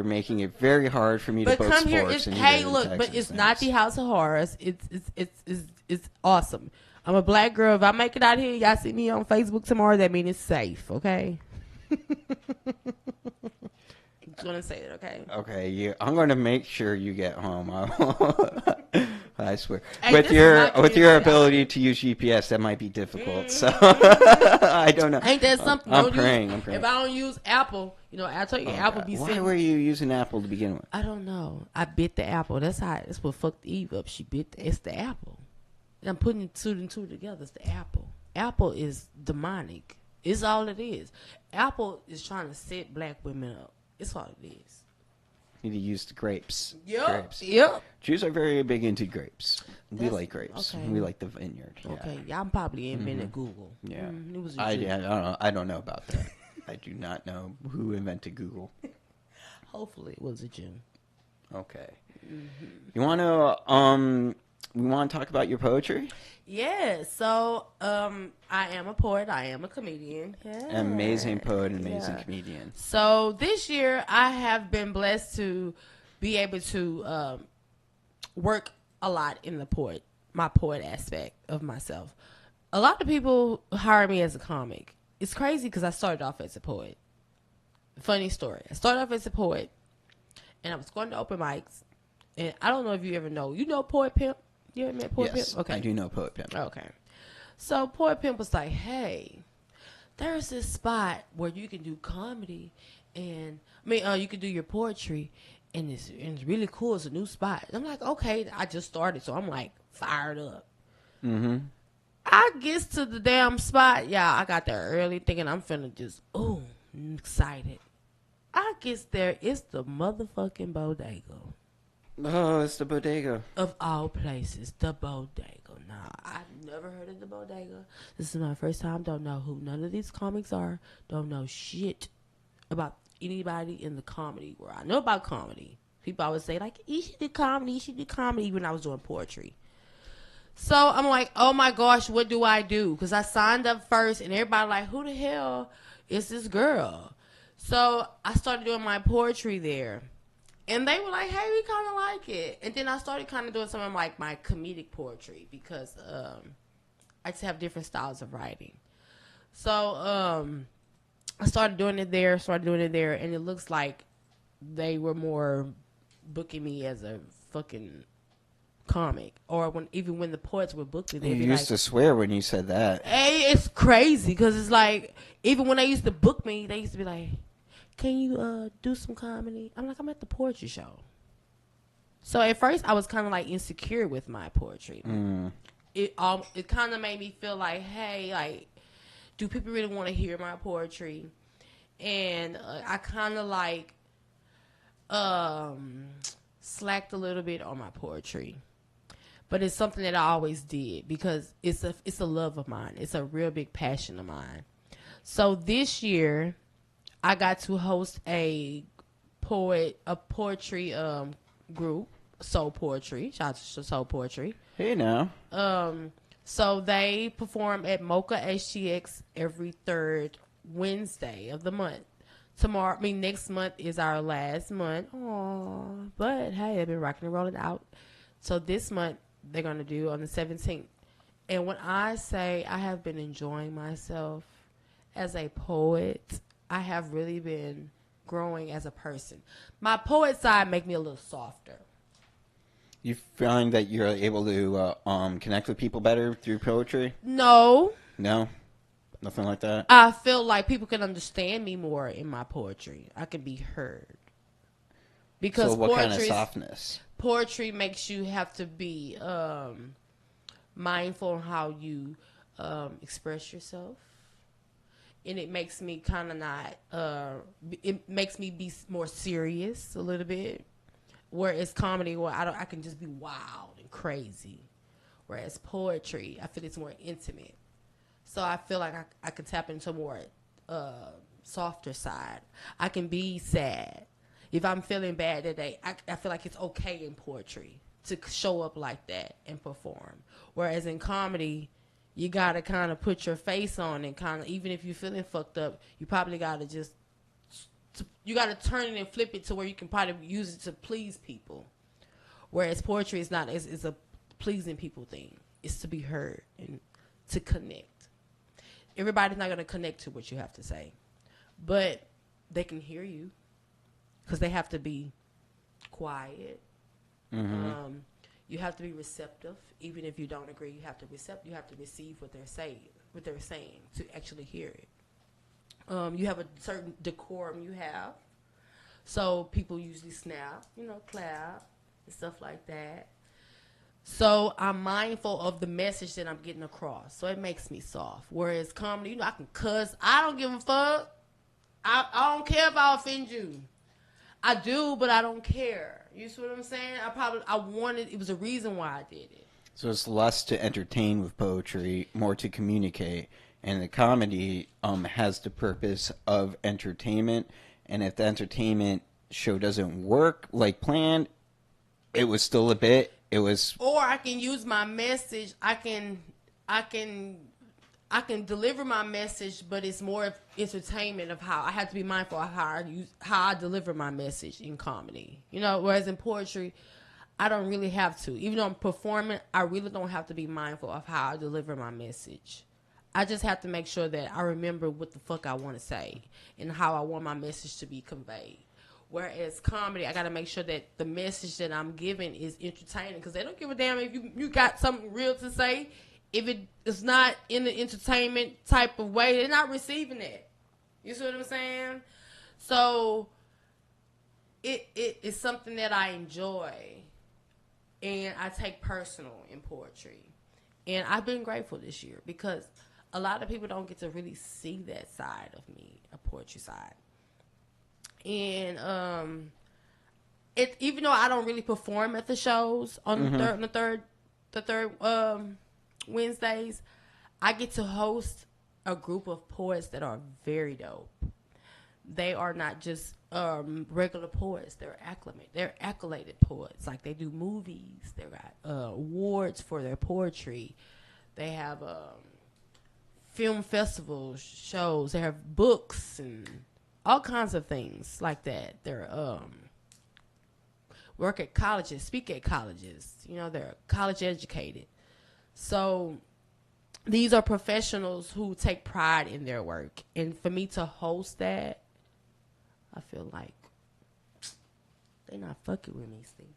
making it very hard for me to But post come here, sports. but it's not the House of Horrors. It's awesome. I'm a black girl. If I make it out here, y'all see me on Facebook tomorrow, that means it's safe, okay? I'm gonna say it, okay? Okay, I'm going to make sure you get home. I swear. Hey, with this is your not community ability to use GPS, that might be difficult. So I don't know. Ain't that something? I'm praying. I'm praying. If I don't use Apple, I tell you, Apple be Why sitting. were you using Apple to begin with? I don't know. I bit the apple. That's what fucked Eve up. She bit. It's the apple. And I'm putting two and two together. It's the apple. Apple is demonic. It's all it is. Apple is trying to set black women up. It's all it is. You need to use the grapes. Yep. Grapes. Yep. Jews are very big into grapes. We That's- like grapes. okay. We like the vineyard. Yeah. Okay. Y'all probably invented Google. Yeah. It was a I Jew. don't know. I don't know about that. I do not know who invented Google. Hopefully it was a Jew. Okay. You want to we want to talk about your poetry? Yeah. So I am a poet. I am a comedian. Yeah. Amazing poet, amazing Yeah. comedian. So this year, I have been blessed to be able to work a lot in my poet aspect of myself. A lot of people hire me as a comic. It's crazy because I started off as a poet. Funny story. I started off as a poet, and I was going to open mics. And I don't know if you ever know. You know Poet Pimp? You ever met Poet Yes, Pimp? Okay. I do know Poet Pimp. Okay. So Poet Pimp was like, hey, there's this spot where you can do comedy and you can do your poetry and it's really cool. It's a new spot. And I'm like, okay, I just started, so I'm like fired up. Mm-hmm. I gets to the damn spot. Yeah, I got there early thinking I'm finna just, excited. I gets there, it's the motherfucking bodega. Oh, it's the bodega. Of all places, the bodega. Nah, I've never heard of the bodega. This is my first time. Don't know who none of these comics are. Don't know shit about anybody in the comedy world. I know about comedy. People always say, like, you should do comedy, you should do comedy, when I was doing poetry. So I'm like, oh my gosh, what do I do? Because I signed up first, and everybody like, who the hell is this girl? So I started doing my poetry there. And they were like, hey, we kind of like it. And then I started kind of doing some of like my comedic poetry because I just have different styles of writing. So I started doing it there, and it looks like they were more booking me as a fucking comic. Or even when the poets would book me, they'd You be used like, to swear when you said that. hey, it's crazy because it's like, even when they used to book me, they used to be like, can you do some comedy? I'm like, I'm at the poetry show. So at first I was kind of like insecure with my poetry. It kind of made me feel like, hey, like, do people really want to hear my poetry? And I kind of like slacked a little bit on my poetry. But it's something that I always did because it's a love of mine. It's a real big passion of mine. So this year I got to host a poetry group, Soul Poetry. Shout out to Soul Poetry. Hey now. So they perform at Mocha HTX every third Wednesday of the month. Next month is our last month. Aww. But hey, I've been rocking and rolling out. So this month they're gonna do on the 17th. And when I say I have been enjoying myself as a poet, I have really been growing as a person. My poet side make me a little softer. You find that you're able to connect with people better through poetry? No. No? Nothing like that? I feel like people can understand me more in my poetry. I can be heard. Because so what kind of softness? Poetry makes you have to be mindful of how you express yourself. And it makes me kind of not, it makes me be more serious a little bit. Whereas comedy, I can just be wild and crazy. Whereas poetry, I feel it's more intimate. So I feel like I can tap into more softer side. I can be sad. If I'm feeling bad that day, I feel like it's okay in poetry to show up like that and perform. Whereas in comedy, you got to kind of put your face on and kind of, even if you're feeling fucked up, you probably got to you got to turn it and flip it to where you can probably use it to please people. Whereas poetry is not, it's a pleasing people thing. It's to be heard and to connect. Everybody's not going to connect to what you have to say, but they can hear you because they have to be quiet. Mm-hmm. You have to be receptive. Even if you don't agree, you have to receive what they're saying to actually hear it. You have a certain decorum you have. So people usually snap, clap and stuff like that. So I'm mindful of the message that I'm getting across. So it makes me soft. Whereas comedy, I can cuss. I don't give a fuck. I don't care if I offend you. I do, but I don't care. You see what I'm saying? It was a reason why I did it. So it's less to entertain with poetry, more to communicate. And the comedy has the purpose of entertainment. And if the entertainment show doesn't work like planned, it was still a bit. Or I can use my message. I can deliver my message, but it's more of entertainment of how I have to be mindful of how I deliver my message in comedy. Whereas in poetry, I don't really have to. Even though I'm performing, I really don't have to be mindful of how I deliver my message. I just have to make sure that I remember what the fuck I want to say and how I want my message to be conveyed. Whereas comedy, I got to make sure that the message that I'm giving is entertaining, because they don't give a damn if you got something real to say. If it is not in the entertainment type of way, they're not receiving it. You see what I'm saying? So it is something that I enjoy, and I take personal in poetry. And I've been grateful this year because a lot of people don't get to really see that side of me, a poetry side. And even though I don't really perform at the shows on the third Wednesdays, I get to host a group of poets that are very dope. They are not just regular poets. They're accoladed poets. Like, they do movies. They got awards for their poetry. They have film festival shows. They have books and all kinds of things like that. They're work at colleges, speak at colleges. You know, they're college educated. So these are professionals who take pride in their work. And for me to host that, I feel like they're not fucking with me, Stephen.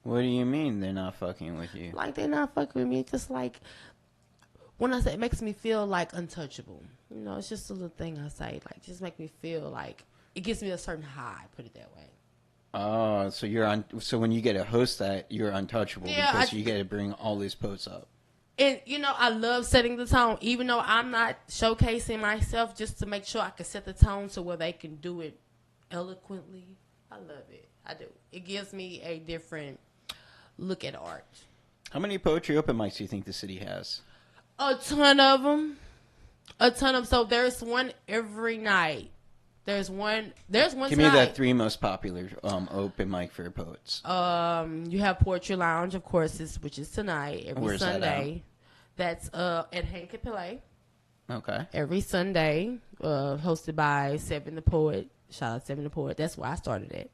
What do you mean they're not fucking with you? Like, they're not fucking with me. It's just like, when I say it makes me feel like untouchable. You know, it's just a little thing I say. Like, just make me feel like it gives me a certain high, put it that way. Oh, so so when you get to host that, you're untouchable because you get to bring all these posts up. And, you know, I love setting the tone, even though I'm not showcasing myself, just to make sure I can set the tone so where they can do it eloquently. I love it. I do. It gives me a different look at art. How many poetry open mics do you think the city has? A ton of them. So there's one every night. There's one Give tonight. me the three most popular open mic for poets. You have Poetry Lounge, of course, which is tonight, every Where's Sunday. That's at Hank and Pillay. Okay. Every Sunday, hosted by Seven the Poet. Shout out Seven the Poet. That's where I started at.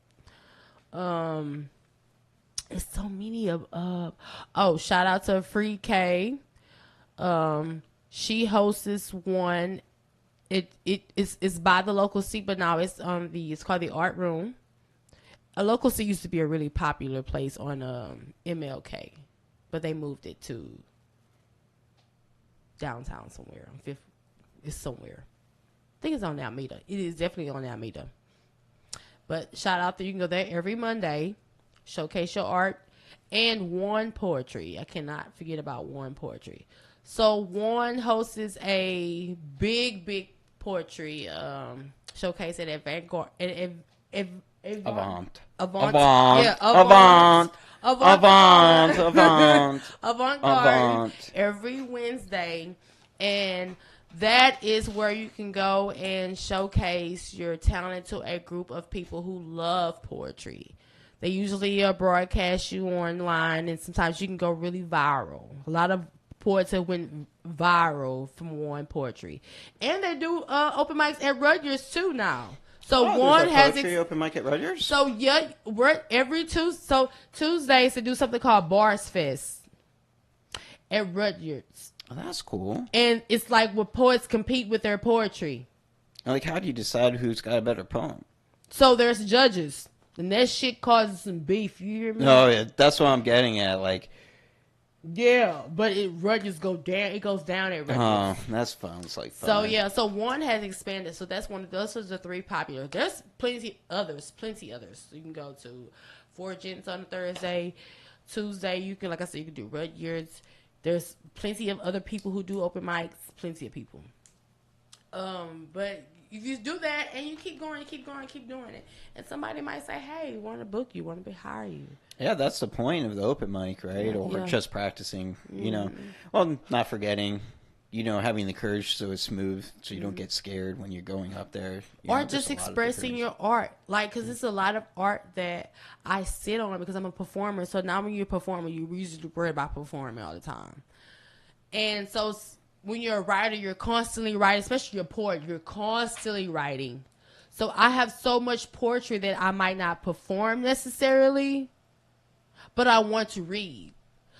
It's so many of shout out to Free K. She hosts one. It's by the Local C, but now it's it's called the Art Room. A Local C used to be a really popular place on MLK, but they moved it to downtown somewhere. On Fifth, it's somewhere. I think it's on Alameda. It is definitely on Alameda. But shout out there, you can go there every Monday, showcase your art, and One Poetry. I cannot forget about One Poetry. So One hosts a big poetry showcase at Vanguard. Avant. Avant every Wednesday, and that is where you can go and showcase your talent to a group of people who love poetry. They usually broadcast you online, and sometimes you can go really viral. A lot of poets have went viral from One Poetry, and they do open mics at Rutgers too now. So One has poetry open mic at Rutgers. So yeah, we're every Tuesday. So Tuesdays they do something called Bars Fest at Rutgers. Oh, that's cool. And it's like where poets compete with their poetry. Like, how do you decide who's got a better poem? So there's judges, and that shit causes some beef. You hear me? No, yeah, that's what I'm getting at. Like, yeah, but Rutgers go down. It goes down at Rutgers. Oh, that's fun. It's like fun. So yeah, so One has expanded. So that's one of those are the three popular. There's plenty others. So you can go to Four Gents on a Thursday, Tuesday. You can, like I said, you can do Rutgers. There's plenty of other people who do open mics. Plenty of people. But if you do that and you keep going, keep doing it, and somebody might say, "Hey, want to book you? Want to hire you?" Yeah, that's the point of the open mic, right? Or just practicing, you know. Well, not forgetting, you know, having the courage so it's smooth, so you don't get scared when you're going up there. Or just expressing your art. Like, because it's a lot of art that I sit on because I'm a performer. So now when you're a performer, you usually worry about performing all the time. And so when you're a writer, you're constantly writing, especially your poet, you're constantly writing. So I have so much poetry that I might not perform necessarily, but I want to read.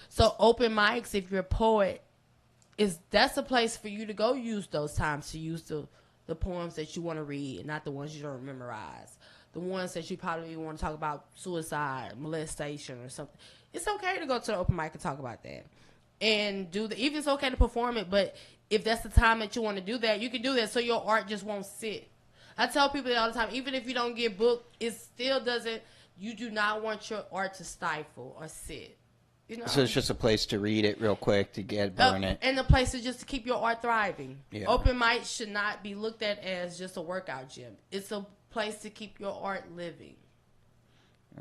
So open mics, if you're a poet, that's a place for you to go use those times to use the poems that you want to read and not the ones you don't memorize. the ones that you probably want to talk about suicide, molestation, or something. It's okay to go to the open mic and talk about that, and even it's okay to perform it. But if that's the time that you want to do that, you can do that, so your art just won't sit. I tell people that all the time. Even if you don't get booked, it still doesn't. You do not want your art to stifle or sit. You know? So it's just a place to read it real quick to burn it. And the place is just to keep your art thriving. Yeah. Open mic should not be looked at as just a workout gym. It's a place to keep your art living.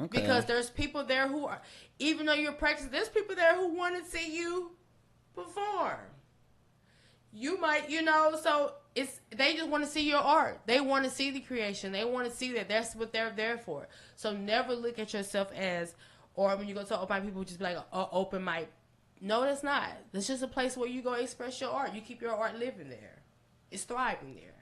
Okay. Because there's people there who are, even though you're practicing, there's people there who want to see you perform. You might, so they just want to see your art. They want to see the creation. They want to see that. That's what they're there for. So never look at yourself as, or when you go to open mic, people just be like, oh, open mic. No, that's not. That's just a place where you go express your art. You keep your art living there. It's thriving there.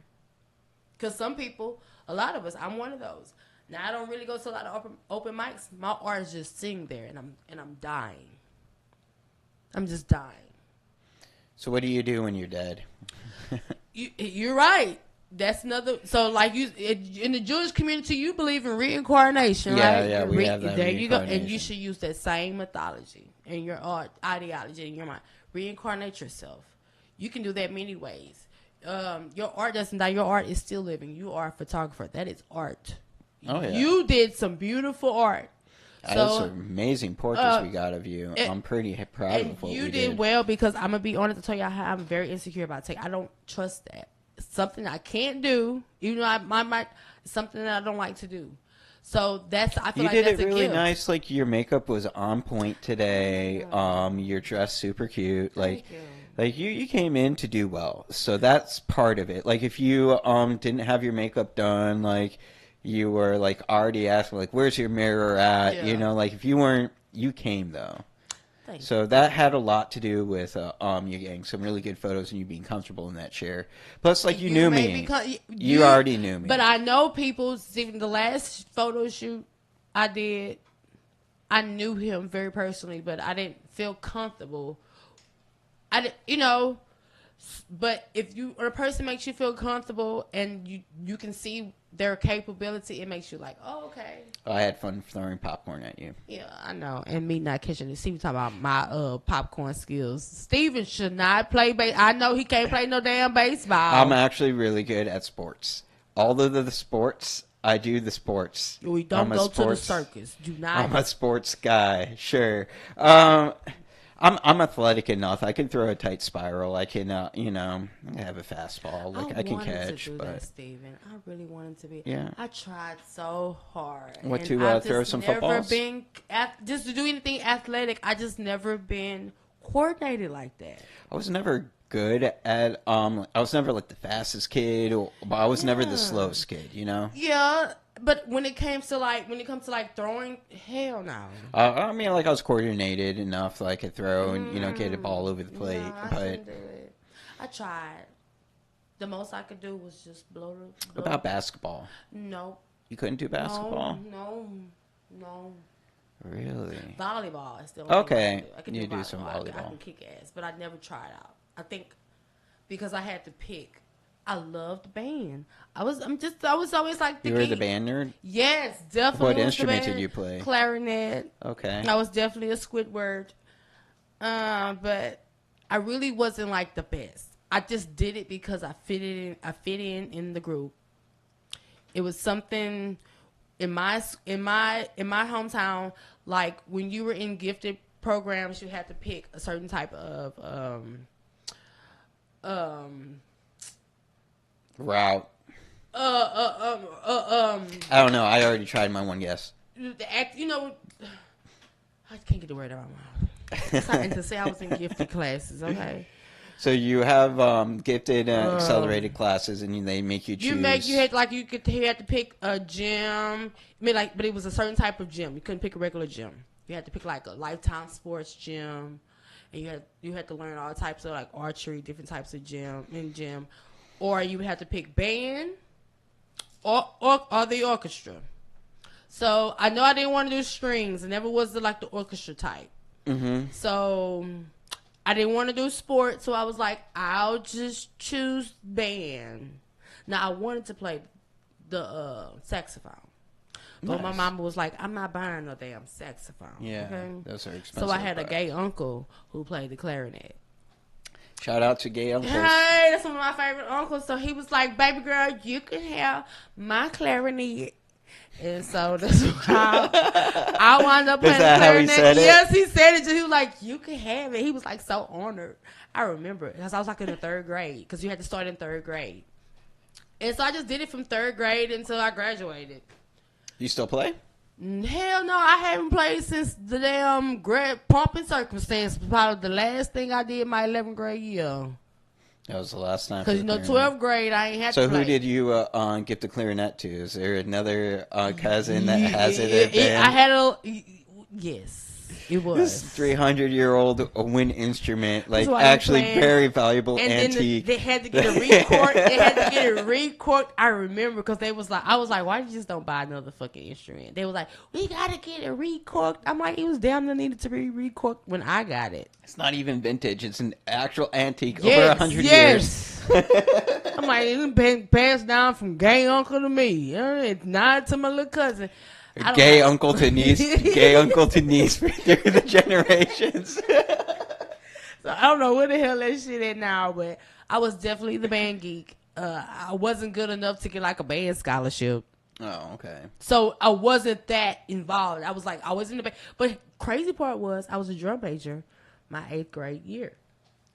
Because some people, a lot of us, I'm one of those. Now, I don't really go to a lot of open mics. My art is just sitting there, and I'm dying. I'm just dying. So what do you do when you're dead? You're right. That's another. So, like in the Jewish community, you believe in reincarnation, Yeah, right? yeah, we have that. There you go, and you should use that same methodology in your art, ideology in your mind. Reincarnate yourself. You can do that many ways. Your art doesn't die. Your art is still living. You are a photographer. That is art. Oh yeah. You did some beautiful art. That's some amazing portraits we got of you. I'm pretty proud of what you we did. did well, because I'm gonna be honest to tell y'all how I'm very insecure about tech. I don't trust that. It's something I can't do, even though it's something that I don't like to do. So I feel you like did that's it really a gift. nice. Like your makeup was on point today. You're dressed super cute. Like you came in to do well. So that's part of it. Like if you didn't have your makeup done, like you were like already asking like where's your mirror at? Yeah. Like if you weren't, you came though. Thank So that had a lot to do with you getting some really good photos and you being comfortable in that chair. Plus, like you knew me. You already knew me. But I know people. Even the last photo shoot I did, I knew him very personally, but I didn't feel comfortable. I didn't, but if a person makes you feel comfortable and you can see their capability, it makes you like, oh, okay. I had fun throwing popcorn at you. Yeah, I know. And me not catching it. Steven talking about my popcorn skills. Steven should not play I know he can't play no damn baseball. I'm actually really good at sports. All of the sports, I do the sports. We don't go to the circus. Do not. I'm a sports guy, sure. I'm athletic enough. I can throw a tight spiral. I can, I have a fastball. Like I can catch. To do but that, Steven. I really wanted to be. Yeah. I tried so hard. What, and to I've throw just some never footballs? Just to do anything athletic. I just never been coordinated like that. I was never good at. I was never like the fastest kid, but I was never the slowest kid. Yeah. But when it comes to like throwing, hell no. I mean, like I was coordinated enough that I could throw and get a ball over the plate. No, I couldn't do it. I tried. The most I could do was just blow. What about basketball? No. You couldn't do basketball? No. Really? Volleyball is still okay. I can do volleyball. some volleyball. I can kick ass, but I never tried out. I think because I had to pick. I loved band. I was always like the You were geek. the band nerd? Yes, definitely. What was instrument the band. did you play? Clarinet. Okay. I was definitely a Squidward. But I really wasn't like the best. I just did it because I fit in the group. It was something in my hometown, like when you were in gifted programs, you had to pick a certain type of route. I don't know. I already tried my one guess. The act, I can't get the word out of my mouth. And to say I was in gifted classes, okay. So you have gifted accelerated classes, and they make you choose. You had to pick a gym. But it was a certain type of gym. You couldn't pick a regular gym. You had to pick like a Lifetime Sports gym, and you had to learn all types of like archery, different types of gym, or you would have to pick band or the orchestra. So I know I didn't want to do strings. I never was the orchestra type. Mm-hmm. So I didn't want to do sports. So I was like, I'll just choose band. Now I wanted to play the saxophone. But my Nice. mama was like, I'm not buying no damn saxophone. Yeah, Okay? those are expensive. So I had a but- gay uncle who played the clarinet. Shout out to gay uncles. Hey, that's one of my favorite uncles. So he was like, baby girl, you can have my clarinet. And so that's how I wound up Is playing that the how he clarinet. said it? Yes, he said it. He was like, you can have it. He was like so honored. I remember it because I was like in the 3rd grade because you had to start in 3rd grade. And so I just did it from 3rd grade until I graduated. You still play? Hell no, I haven't played since the damn Pomp and Circumstance. Probably the last thing I did my 11th grade year. That was the last time. Because, for the clarinet. 12th grade, I ain't had So to play. who did you give the clarinet to? Is there another cousin that has it at band? I had a... Yes, it was. This 300-year-old wind instrument, like why I'm actually playing. very valuable And antique. then they had to get it recorked. They had to get it recorked. I remember because they was like, I was like, why you just don't buy another fucking instrument? They was like, we gotta get it recorked. I'm like, it was damn near needed to be recorked when I got it. It's not even vintage. It's an actual antique over Yes, 100 yes. years. I'm like, it's been passed down from gay uncle to me. It's not to my little cousin. I don't Gay know. uncle to niece, gay uncle to niece through the generations. So I don't know where the hell that shit at now, but I was definitely the band geek. I wasn't good enough to get like a band scholarship. Oh, okay. So I wasn't that involved. I was like, I was in the band. But crazy part was I was a drum major my 8th grade year.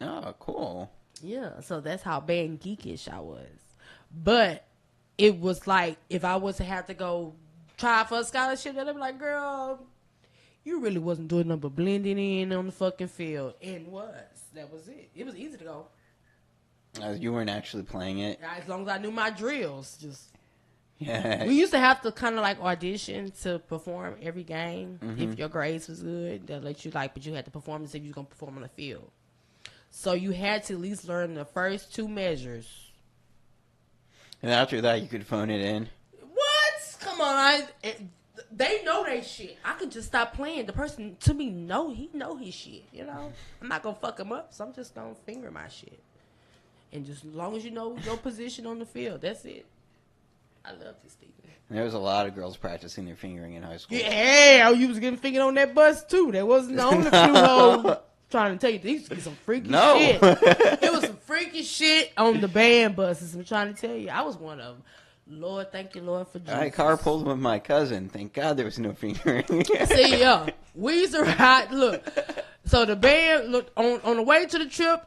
Oh, cool. Yeah, so that's how band geekish I was. But it was like, if I was to have to go try for a scholarship, they'd be like, girl, you really wasn't doing nothing but blending in on the fucking field. And that was it. It was easy to go. You weren't actually playing it. As long as I knew my drills. Yeah. We used to have to kind of like audition to perform every game. If your grades was good, they'll let you but you had to perform and see if you were going to perform on the field. So you had to at least learn the first 2 measures. And after that, you could phone it in. What? Come on, they know they shit. I could just stop playing. The person to me know his shit. I'm not gonna fuck him up, so I'm just gonna finger my shit. And just as long as you know your position on the field, that's it. I love this Stephen. There was a lot of girls practicing their fingering in high school. Yeah, you was getting fingered on that bus too. That wasn't the only few hoes trying to tell you these was some freaky No. shit. It was some freaky shit on the band buses. I'm trying to tell you, I was one of them. Lord, thank you, Lord, for Jesus. I carpooled with my cousin. Thank God there was no fingering. See, yeah, we used to ride. Look, so the band looked on the way to the trip.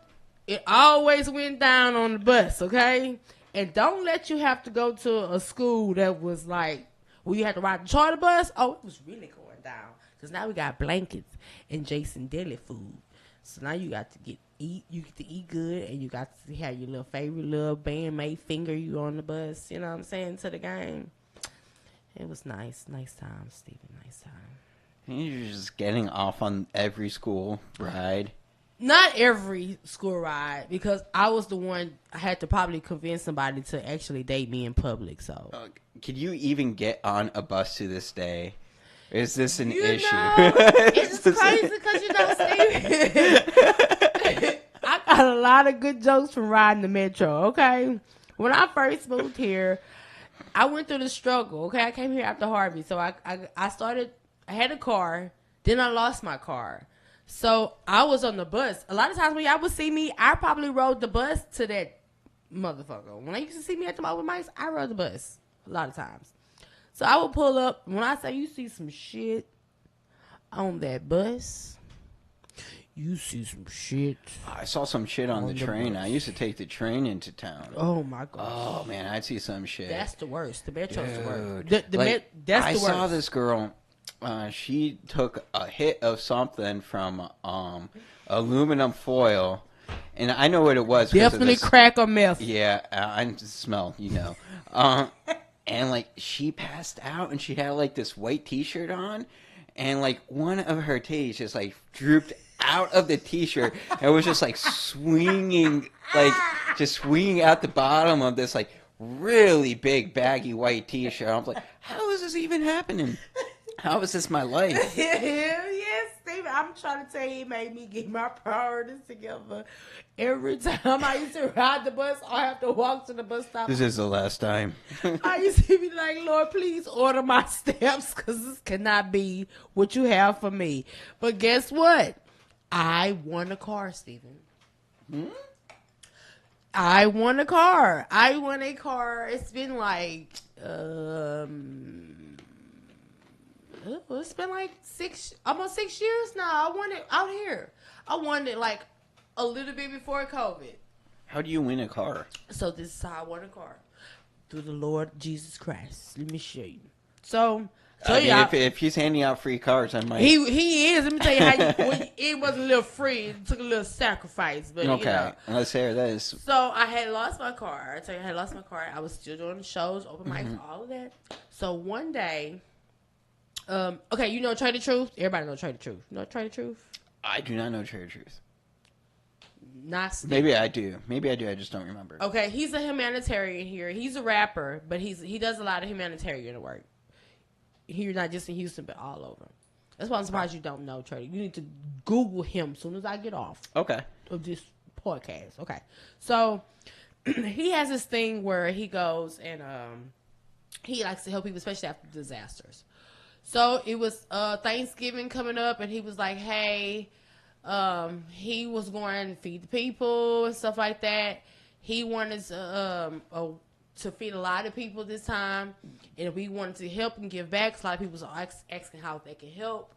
It always went down on the bus, okay? And don't let you have to go to a school that was like where you had to ride the charter bus. Oh, it was really going down because now we got blankets and Jason Deli food. So now you got to eat. You get to eat good, and you got to have your little favorite little bandmate finger you on the bus. You know what I'm saying, to the game. It was nice time, Stephen. Nice time. You're just getting off on every school ride. Not every school ride, because I was the one I had to probably convince somebody to actually date me in public. So Could you even get on a bus to this day? Is this an issue? It's just crazy because Steve, I got a lot of good jokes from riding the metro. Okay, when I first moved here, I went through the struggle. Okay, I came here after Harvey, so I had a car, then I lost my car. So I was on the bus. A lot of times when y'all would see me, I probably rode the bus to that motherfucker. When I used to see me at the open mics, I rode the bus a lot of times. So I would pull up. When I say you see some shit on that bus, you see some shit. I saw some shit on the train. bus. I used to take the train into town. Oh my gosh. Oh man, I'd see some shit. That's the worst. The metro's the worst. Dude. That's I the worst. saw this girl. She took a hit of something from aluminum foil, and I know what it was. 'Cause of Definitely this- crack or meth. Yeah, I smell, and like she passed out, and she had like this white T-shirt on, and like one of her titties just like drooped out of the T-shirt, and was just like swinging out the bottom of this like really big baggy white T-shirt. I'm like, how is this even happening? How is this my life? Yes, Steve. I'm trying to tell you, it made me get my priorities together. Every time I used to ride the bus, I have to walk to the bus stop. This is the last time. I used to be like, Lord, please order my steps because this cannot be what you have for me. But guess what? I won a car, Stephen. I won a car. It's been like, it's been like almost 6 years now. I won it out here. I won it like a little bit before COVID. How do you win a car? So this is how I won a car. Through the Lord Jesus Christ. Let me show you. So I mean, if he's handing out free cars, I might. He is. Let me tell you how it wasn't a little free. It took a little sacrifice. But Okay. Let's hear this. So I had lost my car. I tell you, I had lost my car. I was still doing the shows, open mics, all of that. So one day, okay, you know Trader Truth? Everybody know Trader Truth. You know Trader Truth? I do not know Trader Truth. Not Steve. Maybe I do. I just don't remember. Okay, he's a humanitarian here. He's a rapper, but he does a lot of humanitarian work. Here, not just in Houston, but all over. That's why I'm surprised you don't know Trader. You need to Google him as soon as I get off. Okay. Of this podcast. Okay. So he has this thing where he goes and he likes to help people, especially after disasters. So it was Thanksgiving coming up, and he was like, hey, he was going to feed the people and stuff like that. He wanted to feed a lot of people this time, and we wanted to help and give back. A lot of people are asking how they can help.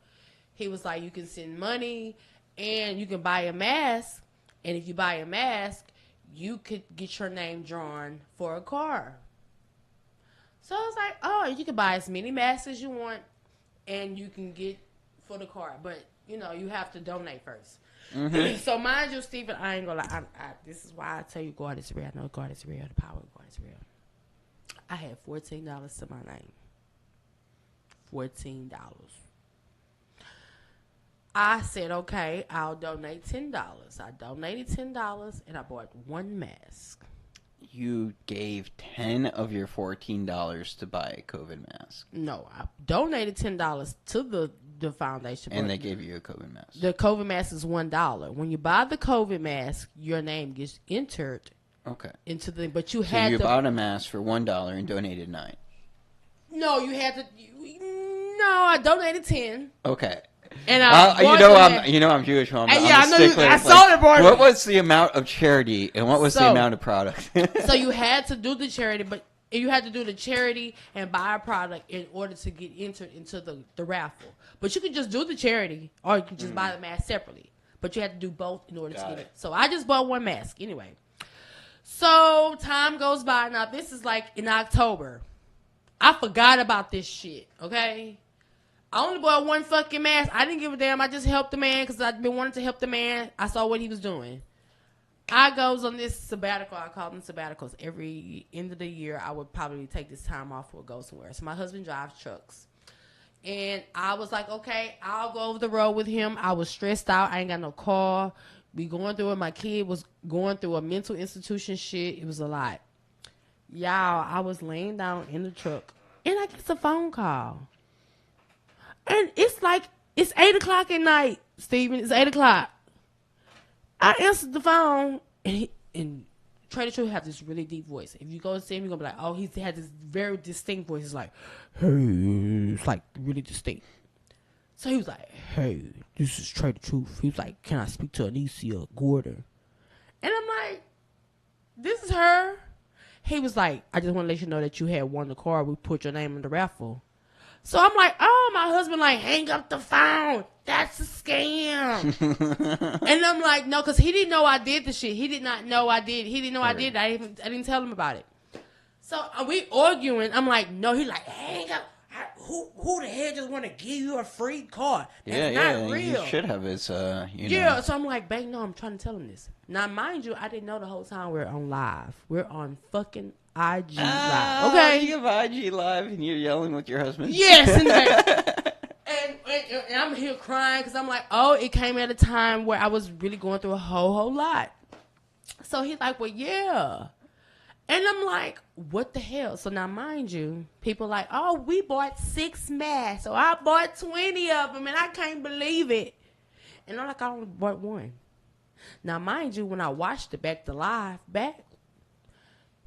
He was like, you can send money, and you can buy a mask, and if you buy a mask, you could get your name drawn for a car. So I was like, oh, you can buy as many masks as you want, and you can get for the car, but you have to donate first. Mm-hmm. So mind you, Stephen, I ain't gonna lie. This is why I tell you God is real. I know God is real. The power of God is real. I had $14 to my name. $14. I said, okay, I'll donate $10. I donated $10, and I bought one mask. You gave 10 of your $14 to buy a COVID mask. No, I donated $10 to the foundation. And they gave you a COVID mask. The COVID mask is $1. When you buy the COVID mask, your name gets entered. Okay. Into the, but you so had you to, bought a mask for $1 and donated 9. No, you had to. No, I donated 10. Okay. And I'm Jewish. I'm I know stickler. I saw it, boy. What was the amount of charity and what was the amount of product? So you had to do the charity, but you had to do the charity and buy a product in order to get entered into the raffle. But you could just do the charity, or you could just buy the mask separately. But you had to do both in order to get it. So I just bought one mask anyway. So time goes by. Now this is like in October. I forgot about this shit. Okay. I only bought one fucking mask. I didn't give a damn. I just helped the man because I've been wanting to help the man. I saw what he was doing. I goes on this sabbatical. I call them sabbaticals. Every end of the year, I would probably take this time off or go somewhere. So my husband drives trucks. And I was like, okay, I'll go over the road with him. I was stressed out. I ain't got no car. We going through it. My kid was going through a mental institution shit. It was a lot. Y'all, I was laying down in the truck. And I get a phone call. And it's 8 o'clock at night, Steven. It's 8 o'clock. I answered the phone, and Trader Truth have this really deep voice. If you go and see him, you're going to be like, oh, he had this very distinct voice. It's like, hey, it's like really distinct. So he was like, hey, this is Trader Truth. He was like, can I speak to Anicia Gordon? And I'm like, this is her. He was like, I just want to let you know that you had won the car. We put your name in the raffle. So I'm like, oh, my husband like, hang up the phone. That's a scam. And I'm like, no, because he didn't know I did the shit. He did not know I did. He didn't know I did. I didn't tell him about it. So we arguing. I'm like, no. He like, hang up. Who the hell just want to give you a free car? That's not real. You should have his, Yeah, so I'm like, bang, no, I'm trying to tell him this. Now, mind you, I didn't know the whole time we're on live. We're on fucking IG Live. Okay? You have IG Live and you're yelling with your husband? Yes. And I'm here crying because I'm like, oh, it came at a time where I was really going through a whole lot. So he's like, well, yeah. And I'm like, what the hell? So now, mind you, people like, oh, we bought 6 masks. So I bought 20 of them, and I can't believe it. And I'm like, I only bought one. Now, mind you, when I watched it back to live back,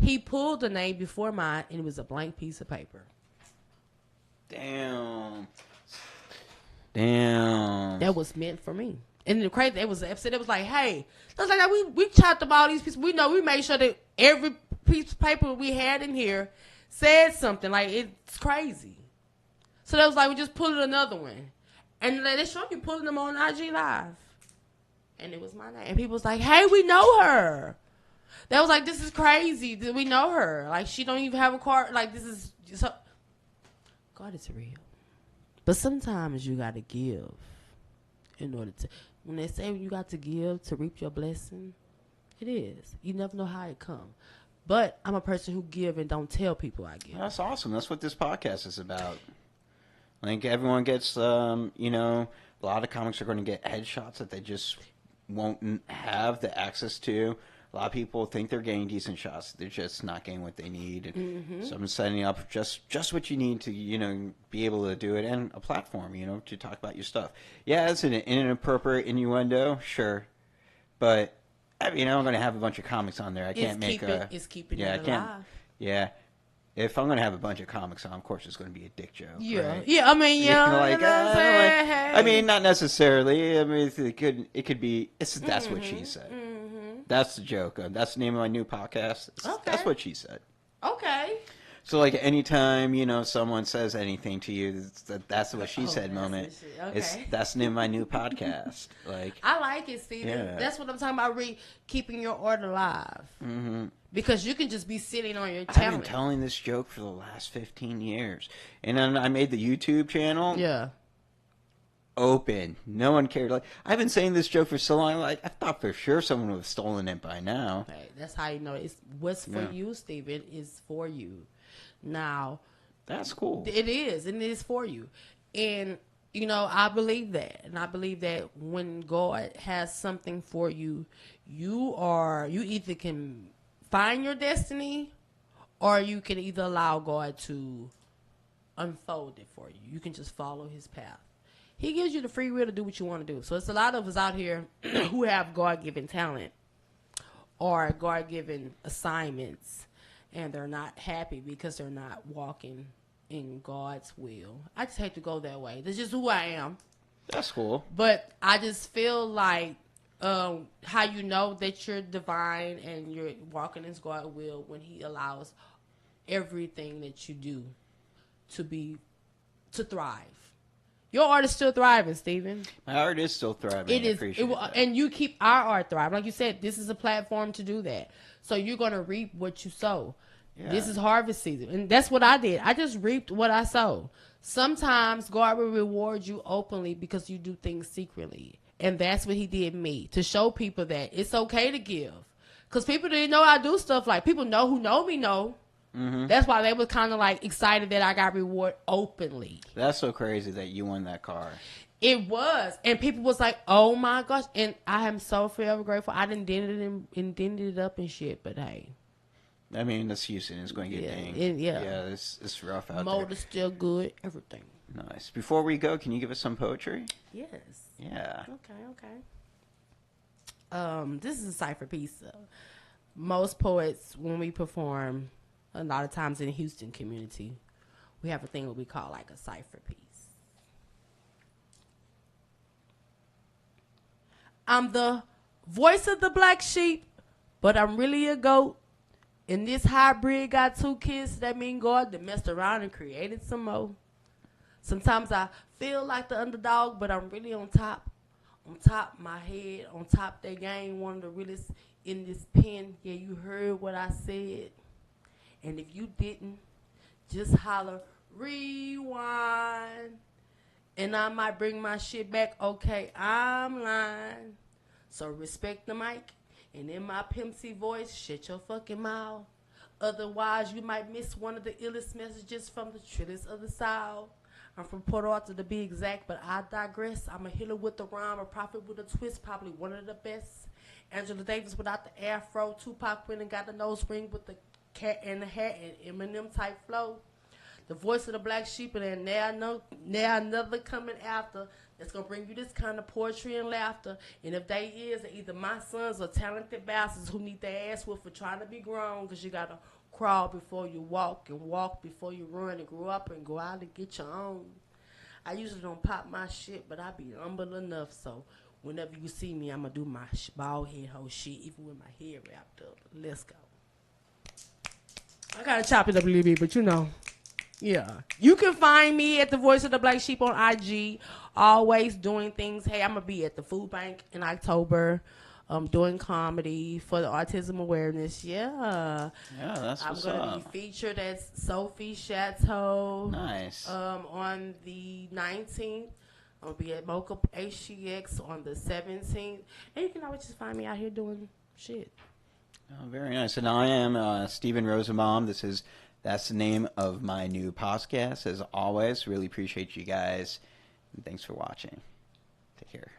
he pulled the name before mine, and it was a blank piece of paper. Damn. That was meant for me. And the crazy, it was upset. It was like, hey, that's like we chopped up all these pieces. We know we made sure that every piece of paper we had in here said something. Like, it's crazy. So that was like, we just pulled another one. And they showed me pulling them on IG Live. And it was my name. And people was like, hey, we know her. That was like, this is crazy. We know her. Like, she don't even have a car. Like, this is so. God is real. But sometimes you got to give in order to. When they say you got to give to reap your blessing, it is. You never know how it come. But I'm a person who give and don't tell people I give. That's awesome. That's what this podcast is about. Like, everyone gets, you know, a lot of comics are going to get headshots that they just won't have the access to. A lot of people think they're getting decent shots. They're just not getting what they need. And so I'm setting up just what you need to, you know, be able to do it, and a platform, you know, to talk about your stuff. Yeah, it's an inappropriate innuendo, sure. But, you know, I'm going to have a bunch of comics on there. I can't make a... It's keeping yeah, it I can't. alive. Yeah. If I'm going to have a bunch of comics on, of course it's going to be a dick joke. Yeah. Right? Yeah, I mean, yeah. Like, you know what I'm saying? like, I mean, not necessarily. I mean, it could be. That's what she said. That's the joke. That's the name of my new podcast. That's what she said. Okay. So, like, anytime, you know, someone says anything to you, that's what she said moment. Okay. That's the name of my new podcast. Like, I like it, Steven. Yeah. That's what I'm talking about, keeping your art alive. mm-hmm. Because you can just be sitting on your I've been talent. telling this joke for the last 15 years. And then I made the YouTube channel. Yeah. Open. No one cared. Like, I've been saying this joke for so long. Like, I thought for sure someone would have stolen it by now. Hey, that's how you know it's what's for you, Steven, is for you. Now, that's cool. It is, and it is for you. And, you know, I believe that. And I believe that when God has something for you, you either can find your destiny, or you can either allow God to unfold it for you. You can just follow his path. He gives you the free will to do what you want to do. So it's a lot of us out here who have God-given talent or God-given assignments, and they're not happy because they're not walking in God's will. I just hate to go that way. That's just who I am. That's cool. But I just feel like how you know that you're divine and you're walking in God's will when he allows everything that you do to thrive. Your art is still thriving, Steven. My art is still thriving. It is, and you keep our art thriving. Like you said, this is a platform to do that. So you're going to reap what you sow. Yeah. This is harvest season. And that's what I did. I just reaped what I sowed. Sometimes God will reward you openly because you do things secretly. And that's what he did me, to show people that it's okay to give. Because people didn't know I do stuff like, people know who know me know. Mm-hmm. That's why they were kind of like excited that I got reward openly. That's so crazy that you won that car. It was. And people was like, oh my gosh. And I am so forever grateful. I didn't dent it up and shit, but hey. I mean, that's Houston. It's going to get dinged. Yeah, it's rough out there. Motor's still good. Everything. Nice. Before we go, can you give us some poetry? Yes. Yeah. Okay. This is a cipher piece. Most poets, when we perform, a lot of times in the Houston community, we have a thing what we call like a cipher piece. I'm the voice of the black sheep, but I'm really a goat. And this hybrid got 2 kids, that mean God that messed around and created some more. Sometimes I feel like the underdog, but I'm really on top my head, on top of that game, one of the realest in this pen. Yeah, you heard what I said. And if you didn't, just holler, rewind. And I might bring my shit back. Okay, I'm lying. So respect the mic. And in my Pimp C voice, shut your fucking mouth. Otherwise, you might miss one of the illest messages from the trillest of the South. I'm from Port Arthur to be exact, but I digress. I'm a healer with a rhyme, a prophet with a twist, probably one of the best. Angela Davis without the afro. Tupac went and got the nose ring with the cat and the hat and Eminem type flow. the voice of the black sheep, and now another coming after that's gonna bring you this kind of poetry and laughter. And if they is, they're either my sons or talented bastards who need their ass whooped for trying to be grown, because you gotta crawl before you walk and walk before you run and grow up and go out and get your own. I usually don't pop my shit, but I be humble enough, so whenever you see me, I'm gonna do my bald head whole shit, even with my hair wrapped up. Let's go. I gotta chop it up a little bit, but you know, yeah. You can find me at the Voice of the Black Sheep on IG, always doing things. Hey, I'm gonna be at the food bank in October, doing comedy for the autism awareness. Yeah. Yeah, that's what's up. I'm gonna be featured at Sophie Chateau. Nice. On the 19th. I'm gonna be at Mocha HGX on the 17th. And you can always just find me out here doing shit. Oh, very nice. And I am Stephen Rosenbaum. That's the name of my new podcast. As always, really appreciate you guys. And thanks for watching. Take care.